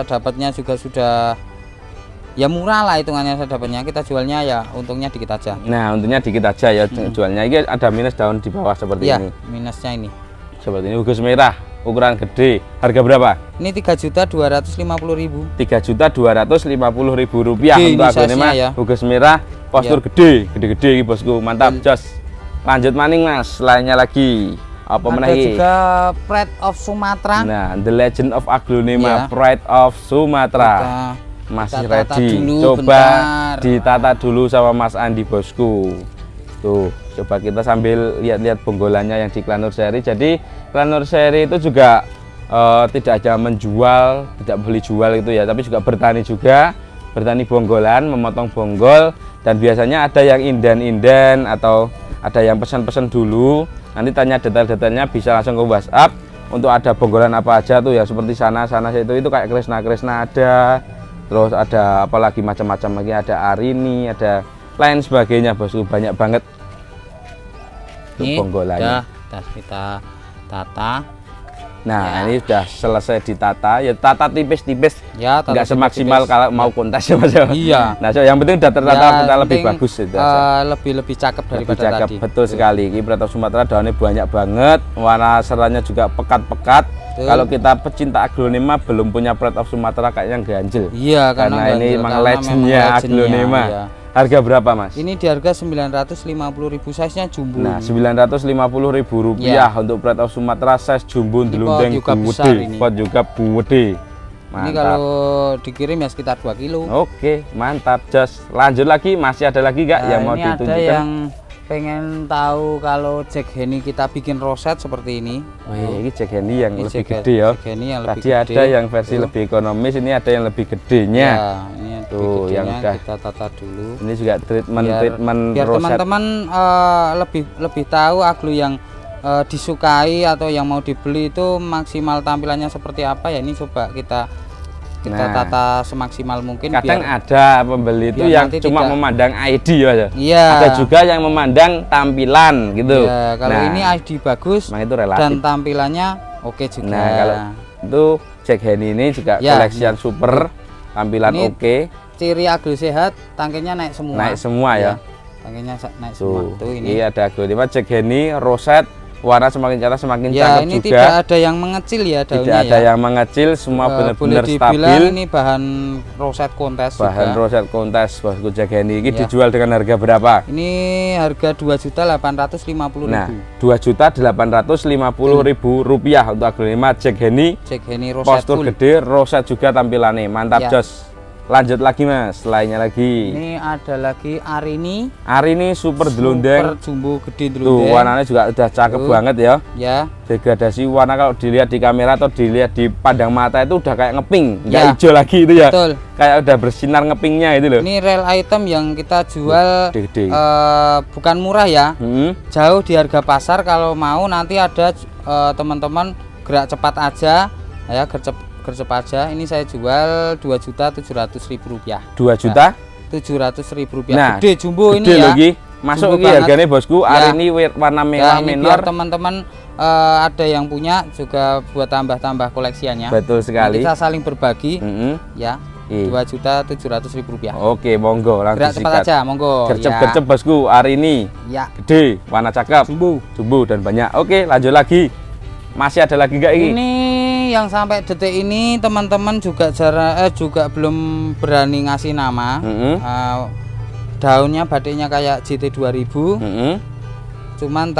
dapatnya juga sudah ya murah lah hitungannya, saya dapatnya. Kita jualnya ya untungnya dikit aja. Nah, untungnya dikit aja ya jualnya. Ini ada minus daun di bawah seperti Iya, ini. minusnya ini. Seperti ini huges merah, ukuran gede. Harga berapa? Ini 3.250.000. 3.250.000 rupiah Gede untuk ini size-nya aglonema ya. huges merah, postur gede iki bosku. Mantap jos. Lanjut maning Mas, lainnya lagi. Apa Ada meneh iki? juga Pride of Sumatera. Nah, The Legend of Aglonema, Iya. Pride of Sumatera. Masih kita tata ready. dulu, Coba bentar. ditata dulu sama Mas Andi bosku. Tuh, coba kita sambil lihat-lihat bonggolannya yang di Klanur Seri. Jadi Klanur Seri itu juga tidak aja menjual, tidak beli jual gitu ya, tapi juga bertani juga. Bertani bonggolan, memotong bonggol, dan biasanya ada yang inden-inden atau ada yang pesan-pesan dulu. Nanti tanya detail-detailnya bisa langsung ke WhatsApp untuk ada bonggolan apa aja tuh ya, seperti sana itu kayak Krisna ada. Terus ada apalagi macam-macam lagi, ada Arini, ada lain sebagainya bosku, banyak banget untuk Ini bonggolannya. udah kita tata. Nah, Ya. ini sudah selesai ditata, ya tata tipis-tipis, Ya, tata nggak semaksimal tipis-tipis. kalau mau kontes ya Mas. Iya. Nah, so, yang penting udah tertata Ya, kita lebih penting, bagus itu aja. lebih cakep Lebih daripada cakep, tadi. betul sekali. Ini Pride of Sumatera daunnya banyak banget, warna seranya juga pekat-pekat. Betul. Kalau kita pecinta aglonema belum punya Pride of Sumatera kayaknya ganjil. Iya, Karena ini ganjil, memang karena legendnya memang aglonema. iya. Harga berapa Mas? Ini di harga 950.000, size-nya jumbo. Nah, 950.000 rupiah untuk Pride of Sumatera size jumbo Ini delundeng pot juga besar gede. ini. Pot juga gede. Ini Mantap. kalau dikirim ya sekitar 2 kilo. Oke, mantap Jos. Lanjut lagi, masih ada lagi nggak Nah, yang mau ini ada ditunjukkan? yang pengen tahu kalau Jack Henny kita bikin roset seperti ini. Oh iya, ini Jack Henny yang Ini lebih Jack- gede ya. Jack Henny yang lebih Tadi gede. ada yang versi Tuh. lebih ekonomis, ini ada yang lebih gedenya. Ya, ini yang Tuh, lebih yang gedenya udah. kita tata dulu. Ini juga treatment Biar roset. teman-teman lebih tahu aglo yang disukai atau yang mau dibeli itu maksimal tampilannya seperti apa ya. Ini coba kita Nah. tata semaksimal mungkin. Kadang biar, ada pembeli itu biar yang nanti cuma tidak- memandang ID ya. Iya. Ada juga yang memandang tampilan gitu. Ya, kalau Nah, ini ID bagus memang itu relatif. dan tampilannya Oke juga. Nah, kalau itu Jack Henny ini juga Ya, koleksian super, tampilan Ini oke, ciri agro sehat, tangkinya naik semua. naik semua ya. Tangkinya naik semua. Tuh, Tuh ini ini. ada Aglonema Jack Henny, roset, warna semakin cerah semakin Ya, cakep ini juga. tidak ada yang mengecil ya daunnya. Tidak ada ya. yang mengecil, semua Boleh benar-benar dibilang stabil. ini bahan roset kontes Bahan juga. roset kontes bosku Jack Henny. Ini Ya. dijual dengan harga berapa? Ini harga 2.850.000. Nah, 2.850.000 rupiah untuk Aglonema Jack Henny. Jack Henny roset Postur full. gede, roset juga tampilannya. Mantap Ya. jos. Lanjut lagi mas, lainnya lagi. Ini ada lagi Arini. Hari ini super delundeng. Super jumbo gede Tuh delundeng. warnanya juga udah cakep Tuh. banget ya. Ya. Degradasi warna kalau dilihat di kamera atau dilihat di pandang mata itu udah kayak ngeping, nggak Ya. hijau lagi itu ya. Betul. Kayak udah bersinar ngepingnya itu loh. Ini real item yang kita jual Gede-gede. bukan murah ya. Hmm. Jauh di harga pasar. Kalau mau nanti ada teman-teman gerak cepat aja ya, gercep aja. Ini saya jual 2.700.000 rupiah. 2.700.000. Rupiah. Nah, Gede jumbo ini gede ya. loh Ki. Masuk Jumbo ini banget. harganya bosku. Ya. Hari ini warna merah Ya, ini minor. biar teman-teman ada yang punya juga buat tambah-tambah koleksiannya. Betul sekali. Kita saling berbagi Mm-mm. ya. Iya. 2.700.000 rupiah. Oke, monggo langsung Gerak cepat sikat. aja, monggo. Gercep-gercep bosku. Hari ini Ya. gede, warna cakep, jumbo dan banyak. Oke, lanjut lagi. Masih ada lagi nggak ini? Ini yang sampai detik ini teman-teman juga juga belum berani ngasih nama. Mm-mm. Daunnya batiknya kayak JT 2000, Mm-mm. cuman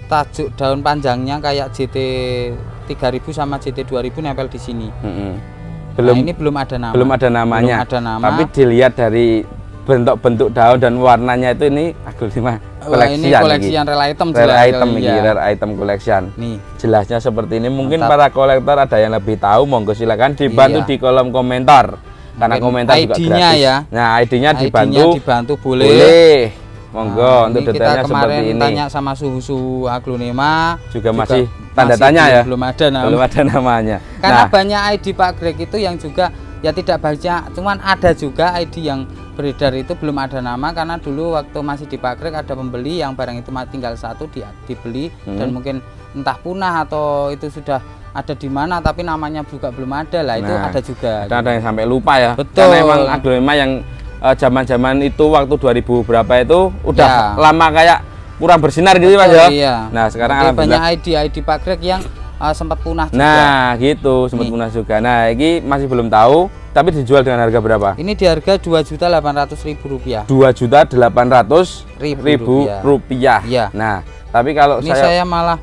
tajuk daun panjangnya kayak JT 3000 sama JT 2000 nempel di sini. Mm-mm. Nah, ini belum ada nama. Belum ada namanya. Belum ada nama. Tapi dilihat dari bentuk-bentuk daun dan warnanya itu ini Aglonema Wah, ini koleksian. koleksian real item Rare jelas. item ini, Iya. rare item collection. Nih, Jelasnya seperti ini. Mungkin Mantap. para kolektor ada yang lebih tahu, monggo silakan dibantu Iya. di kolom komentar. Karena Mungkin komentar juga ID-nya gratis. ya. Nah, ID-nya ID-nya dibantu. dibantu boleh. Boleh. Monggo Nah, untuk ini kita detailnya kemarin seperti ini. tanya sama suhu Aglonema Juga masih tanda tanya ya. belum ada nama. Belum ada namanya. Karena Nah, banyak ID Pak Greg itu yang juga ya tidak banyak, cuman ada juga ID yang beredar itu belum ada nama karena dulu waktu masih di Pak Greg ada pembeli yang barang itu tinggal satu dibeli dan mungkin entah punah atau itu sudah ada di mana tapi namanya juga belum ada lah, itu Nah, ada juga. ada yang sampai lupa ya. Betul. Karena emang Aglonema yang zaman-zaman itu waktu 2000 berapa itu udah Ya. lama kayak kurang bersinar gitu Mas ya. Iya. Nah, sekarang Jadi banyak alhamdulillah. ID Pak Greg yang sempat punah juga. Nah, gitu sempat Nih. punah juga. Nah, ini masih belum tahu, tapi dijual dengan harga berapa? Ini di harga 2.800.000 rupiah. 2.800.000 rupiah. Iya. Nah, tapi kalau Ini saya malah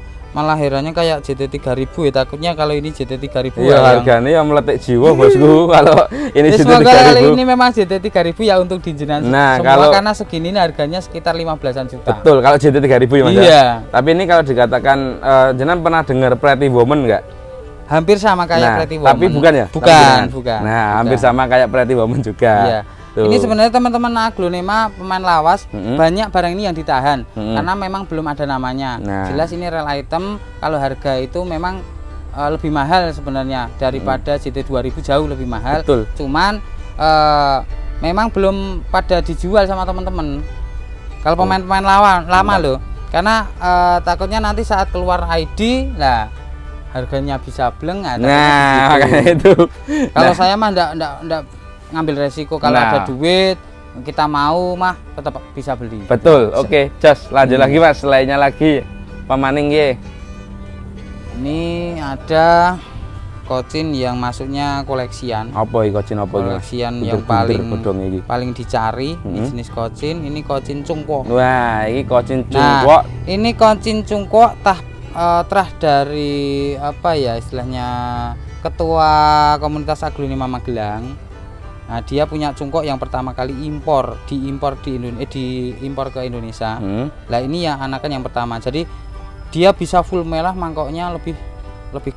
herannya kayak JT 3000 ya, takutnya kalau ini JT 3000 iya harganya yang meletik jiwa bosku kalau ini ya, JT semoga kali 3000. ini memang JT 3000 ya untuk di jenengan Nah, semua kalau- karena segini ini harganya sekitar 15-an juta. Betul, kalau JT 3000 ya Mas. Iya. Ya? Tapi ini kalau dikatakan jenengan pernah dengar Pretty Woman enggak? Hampir sama kayak Nah, Pretty Woman. tapi bukan ya? Bukan, Tapi bukan. Nah, hampir Bukan. sama kayak Pretty Woman juga. Iya. Tuh. Ini sebenarnya teman-teman Aglonema pemain lawas banyak barang ini yang ditahan karena memang belum ada namanya. Nah. Jelas ini real item, kalau harga itu memang lebih mahal sebenarnya daripada JT 2000, jauh lebih mahal. Betul. Cuman memang belum pada dijual sama teman-teman. Kalau pemain-pemain lama loh. Karena takutnya nanti saat keluar ID lah harganya bisa bleng. Nah, takutnya makanya begitu. itu. Kalau Nah, saya mah enggak ngambil resiko, kalau Nah. ada duit kita mau mah tetap bisa beli. betul. Oke, Jos, lanjut lagi Mas. Lainnya lagi pemaning ye. Ini ada kocin yang masuknya koleksian. Apa iki kocin apa iki? Mas? Koleksian yang Bunder-bunder bedong iki. paling dicari ini jenis kocin. Ini kocin cungkok. Wah, iki kocin Nah, cungkok. ini kocin cungkok terah dari apa ya istilahnya ketua komunitas Aglonema Magelang. Nah, dia punya cungkok yang pertama kali diimpor ke Indonesia. Lah ini ya anakan yang pertama. Jadi dia bisa full merah, mangkoknya lebih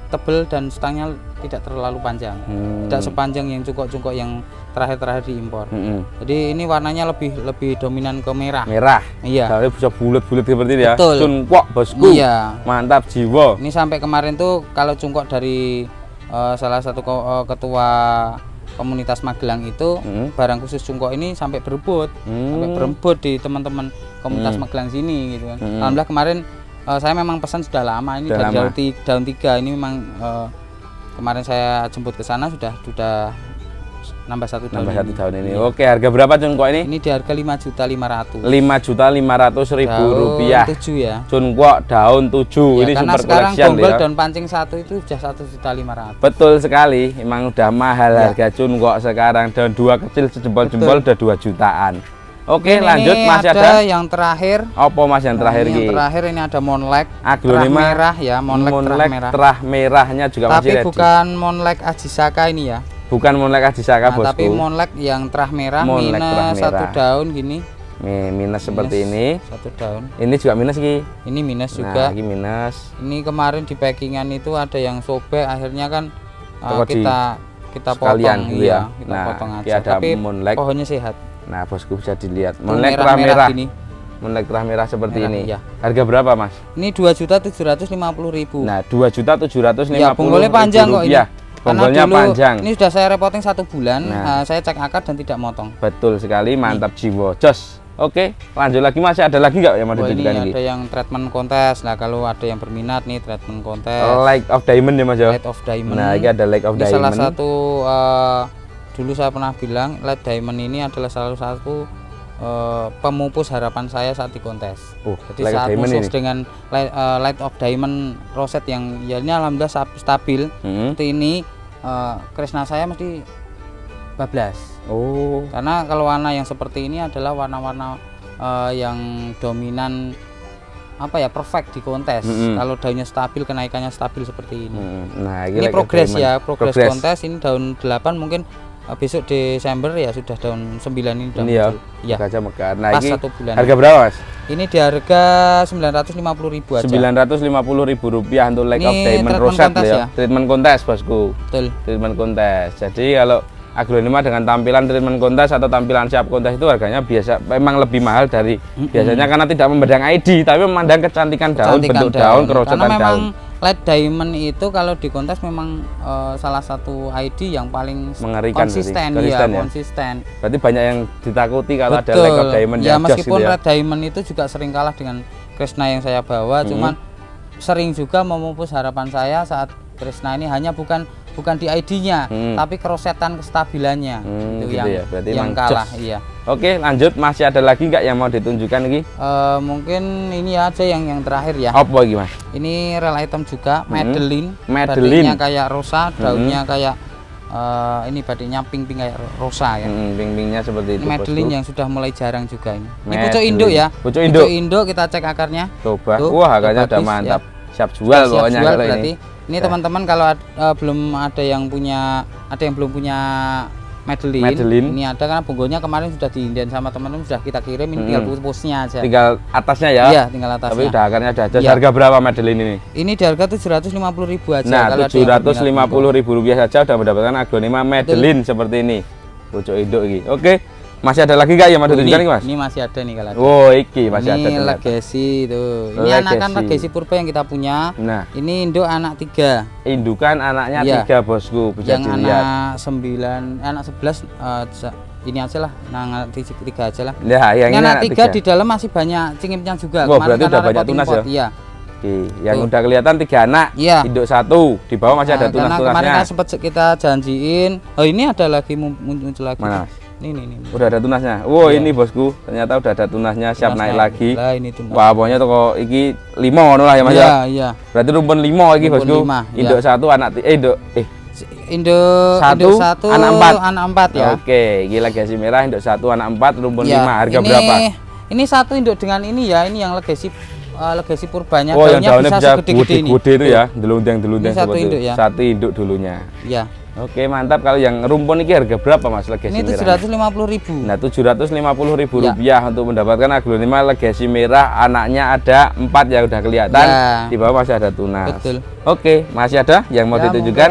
tebal dan stangnya tidak terlalu panjang. Tidak sepanjang yang cungkok-cungkok yang terakhir diimpor. Jadi ini warnanya lebih dominan ke merah. Merah. Iya. Soalnya bisa bulat-bulat seperti ini ya. Betul. Cungkok bosku. Iya. Mantap jiwa. Ini sampai kemarin tuh kalau cungkok dari salah satu ketua komunitas Magelang itu barang khusus cungkok ini sampai berebut di teman-teman komunitas Magelang sini gitu kan. Alhamdulillah kemarin saya memang pesan sudah lama ini Sudah dari lama. daun 3 ini memang kemarin saya jemput ke sana sudah nambah satu daun. Nambah satu daun ini. Iya. Oke, harga berapa Cungkok ini? Ini di harga 5.500.000. 5.500.000 rupiah. 7 ya. Cungkok daun 7 Ya, ini karena super sekarang collection bonggol ya. daun pancing satu itu sudah 1.500.000. Betul sekali, emang udah mahal Ya. harga cungkok sekarang. Daun 2 kecil sejempol-jempol udah 2 jutaan. Oke, Mungkin lanjut ini masih ada ada. yang terakhir. Apa Mas yang terakhir Ini Ki? yang terakhir ini ada monlek Aglonema terah merah ya, monlek terah merah. terah merahnya juga masih Tapi ready. bukan monlek ajisaka ini ya. Bukan monlek Ajisaka, Nah, bosku. tapi monlek yang terah merah Monlek terah minus satu merah. daun gini. Nih, minus seperti ini. Satu daun. Ini juga minus Ki. Ini minus Nah, juga. ini minus. Ini kemarin di packingan itu ada yang sobek, akhirnya kan Toko di kita sekalian potong dulu ya. kita Nah, potong ini aja. ada Tapi monlek. pohonnya sehat. Nah, bosku bisa dilihat. Tuh, Monlek terah merah-merah merah. gini. Monlek terah merah seperti Merah, ini. iya. Harga berapa, Mas? Ini 2.750.000. Nah, 2.750.000 ya, bonggolnya panjang kok ini. rupiah. Karena Bonggolnya dulu panjang. ini sudah saya repoting 1 bulan, Nah. saya cek akar dan tidak motong. Betul sekali, mantap jiwa. Jos. Oke, lanjut lagi, masih ada lagi nggak yang mau Oh, ini ditunjukkan ini? ada yang treatment kontes. Nah, kalau ada yang berminat nih treatment kontes. Light of Diamond ya Mas ya. Light of Diamond. Nah, ini ada Light of Ini Diamond. salah satu dulu saya pernah bilang Light Diamond ini adalah salah satu pemupus harapan saya saat di kontes. Jadi Light of saat Diamond musuh ini. dengan Light of Diamond roset yang ya ini alhamdulillah stabil. Seperti ini Krishna saya mesti bablas. Oh, Karena kalau warna yang seperti ini adalah warna-warna yang dominan apa ya perfect di kontes. Kalau daunnya stabil, kenaikannya stabil seperti ini. Nah, Ini Light of progres Diamond. ya, progres kontes. Ini daun 8 mungkin besok Desember ya sudah daun 9 ini udah Ini ya, muncul. Iya. gajah mekar. Nah, Pas ini 1 bulan. harga berapa Mas? Ini di harga 950.000 aja. 950.000 rupiah untuk Light Ini of Diamond treatment roset kontes ya. ya. Treatment kontes bosku. Betul. Treatment kontes. Jadi kalau aglonema dengan tampilan treatment kontes atau tampilan siap kontes itu harganya biasa memang lebih mahal dari biasanya karena tidak memandang ID tapi memandang kecantikan daun, bentuk daun, kerosetan Karena memang daun. Light Diamond itu kalau di kontes memang salah satu ID yang paling Mengerikan konsisten, berarti. Konsisten ya? konsisten. Berarti banyak yang ditakuti kalau ada Betul. Light of Diamond Ya yang jos meskipun gitu ya. Red Diamond itu juga sering kalah dengan Krishna yang saya bawa, cuman sering juga memupus harapan saya saat Krishna ini hanya bukan di ID-nya, tapi kerosetan kestabilannya itu gitu yang ya, berarti yang emang kalah. jos. Iya. Oke, lanjut, masih ada lagi nggak yang mau ditunjukkan lagi? Mungkin ini aja yang terakhir ya. Apa lagi Mas? Ini real item juga, Madeline. Madeline. Batiknya kayak rosa, daunnya kayak ini batiknya pink-pink kayak rosa ya. Ping-pingnya seperti Ini itu. Madeline bosku. yang sudah mulai jarang juga ini. Ini Madeline. pucuk induk ya. Pucuk induk. Kita cek akarnya. Coba. Tuh, Wah, harganya udah bagus, mantap. ya. Siap jual Siap pokoknya jual kalau berarti. ini. Ini teman-teman kalau belum ada yang belum punya Madeline. Ini ada karena bonggolnya kemarin sudah diindian sama teman-teman sudah kita kirim, ini tinggal pupusnya aja. Tinggal atasnya ya. Iya, tinggal atasnya. Tapi udah akarnya ada. Iya. Harga berapa Madeline ini? Ini di harga 750.000 aja. Nah, kalau ada yang berminat Rp750.000 saja udah mendapatkan aglonema Madeline seperti ini. Pucuk induk ini. Oke. Masih ada lagi nggak yang mau ditunjukkan nih, Mas? Ini masih ada nih kalau ada. Oh, iki masih ada. Ini ternyata. legacy tuh. Ini Legacy. anakan legacy purba yang kita punya. Nah, Ini induk anak 3. indukan anaknya Iya. 3 bosku, bisa Yang dilihat. anak 9, anak 11 ini aja lah, anak 3 aja lah. Ya, yang Ini ini anak 3 di 3. dalam masih banyak cingipnya juga. Wah, Kemarin berarti karena udah banyak repoting tunas pot, ya? Iya. Oke, yang Tuh. udah kelihatan 3 anak, Iya. induk 1, di bawah masih ada Karena kemarin tunas-tunasnya. kan sempat kita janjiin. Oh, ini ada lagi muncul lagi. Mana? Ini. Udah ada tunasnya. Wow, Iya. ini bosku, ternyata udah ada tunasnya, siap Tunas naik lagi. Lah ini tunas. Wah, pokoknya toko iki 5 ngono lah ya Mas Iya, ya. iya. Berarti rumpun 5 iki Rumpun bosku. 5, iya. Induk 1 anak Induk Satu, satu, anak 4. anak 4 ya. Oke, gila gaji merah induk 1 anak 4 rumpun Iya, 5. Harga ini, berapa? Ini satu induk dengan ini ya, ini yang legacy purbanya. Oh, yang daunnya daunnya bisa segede-gede ini. gede-gede itu ya, delundeng-delundeng Ini satu seperti induk itu. ya. Satu induk dulunya. Iya. Oke, mantap. Kalau yang rumpun ini harga berapa Mas legasi Ini merah? 750.000. Nah, Rp750.000 Ya. rupiah untuk mendapatkan aglonema legasi merah. Anaknya ada 4 yang udah kelihatan. Ya. Di bawah masih ada tunas. Betul. Oke, masih ada yang mau Ya, ditunjukkan?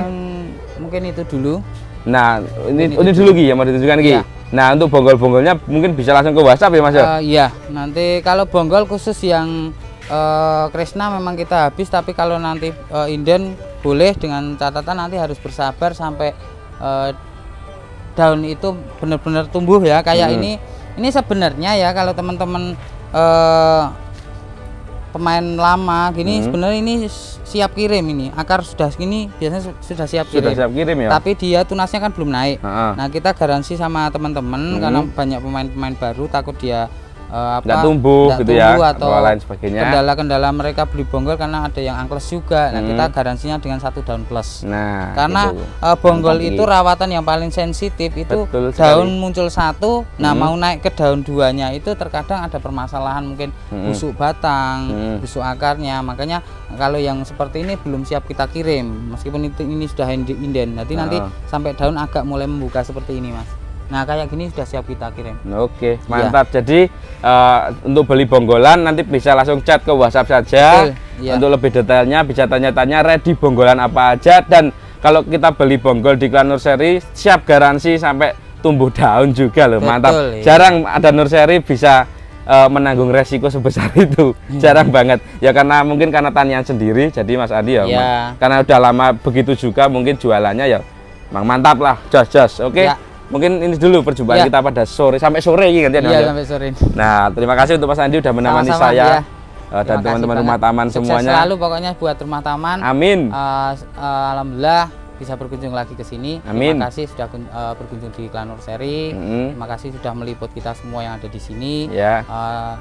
mungkin itu dulu. Nah, ini dulu Ki yang mau ditunjukkan Ki. Iya. Nah, untuk bonggol-bonggolnya mungkin bisa langsung ke WhatsApp ya Mas ya? Iya, nanti kalau bonggol khusus yang Krishna memang kita habis, tapi kalau nanti inden boleh dengan catatan nanti harus bersabar sampai daun itu benar-benar tumbuh ya kayak ini sebenarnya ya kalau teman-teman pemain lama gini sebenarnya ini siap kirim ini. Akar sudah segini biasanya sudah siap kirim. Sudah siap kirim ya. Tapi dia tunasnya kan belum naik. Nah, kita garansi sama teman-teman karena banyak pemain-pemain baru takut dia nggak tumbuh gitu ya atau lain sebagainya. Kendala-kendala mereka beli bonggol karena ada yang angkles juga. Nah, kita garansinya dengan 1 daun plus. Nah, karena gitu. Bonggol itu rawatan yang paling sensitif itu. Betul daun sekali. muncul satu, nah mau naik ke daun duanya itu terkadang ada permasalahan mungkin busuk batang, busuk akarnya. Makanya kalau yang seperti ini belum siap kita kirim, meskipun ini sudah inden. Nanti sampai daun agak mulai membuka seperti ini, Mas. Nah, kayak gini sudah siap kita kirim. Oke, mantap. Jadi untuk beli bonggolan nanti bisa langsung chat ke WhatsApp saja. Untuk lebih detailnya bisa tanya-tanya ready bonggolan apa aja, dan kalau kita beli bonggol di Klan Nursery siap garansi sampai tumbuh daun juga loh. Mantap. Jarang ada nursery bisa menanggung resiko sebesar itu. Jarang banget. Ya karena mungkin karena tanian sendiri, jadi Mas Andi ya. Karena udah lama begitu juga mungkin jualannya ya. Mantap lah, jos. Oke. Mungkin ini dulu perjumpaan kita pada sore, sampai sore ini kan ya. Iya, sampai sore. Nah, terima kasih untuk Mas Andi udah menemani saya dan teman-teman rumah taman semuanya. Sukses selalu pokoknya buat rumah taman. Amin. Alhamdulillah bisa berkunjung lagi ke sini. Amin. Terima kasih sudah berkunjung di Klan Nursery. Terima kasih sudah meliput kita semua yang ada di sini.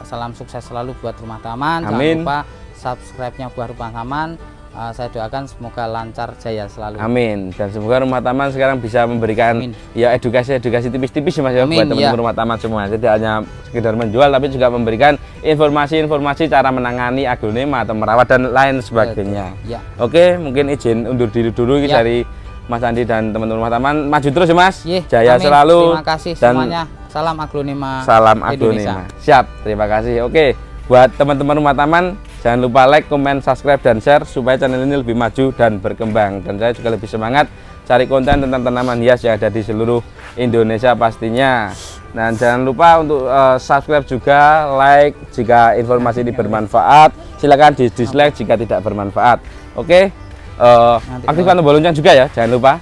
Salam sukses selalu buat rumah taman. Amin. Jangan lupa subscribe-nya buat rumah taman. Saya doakan semoga lancar jaya selalu. Amin. Dan semoga rumah taman sekarang bisa memberikan ya edukasi tipis-tipis ya Mas ya buat teman-teman rumah taman semua. Tidak hanya sekedar menjual tapi juga memberikan informasi-informasi cara menangani aglonema atau merawat dan lain sebagainya. Oke, mungkin izin undur diri dulu dari Mas Andi dan teman-teman rumah taman. Maju terus ya Mas. Jaya selalu. Terima kasih semuanya. Salam aglonema. Salam aglonema. Siap. Terima kasih. Oke, buat teman-teman rumah taman, jangan lupa like, komen, subscribe, dan share supaya channel ini lebih maju dan berkembang. Dan saya juga lebih semangat cari konten tentang tanaman hias yang ada di seluruh Indonesia pastinya. Dan jangan lupa untuk subscribe juga, like jika informasi ini bermanfaat. Silakan di dislike jika tidak bermanfaat. Oke, aktifkan tombol lonceng juga ya. Jangan lupa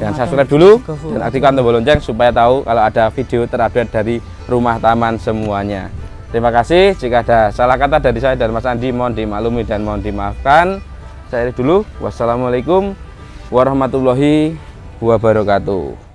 jangan subscribe dulu dan aktifkan tombol lonceng supaya tahu kalau ada video terupdate dari rumah taman semuanya. Terima kasih. Jika ada salah kata dari saya dan Mas Andi mohon dimaklumi dan mohon dimaafkan. Saya dulu. Wassalamualaikum warahmatullahi wabarakatuh.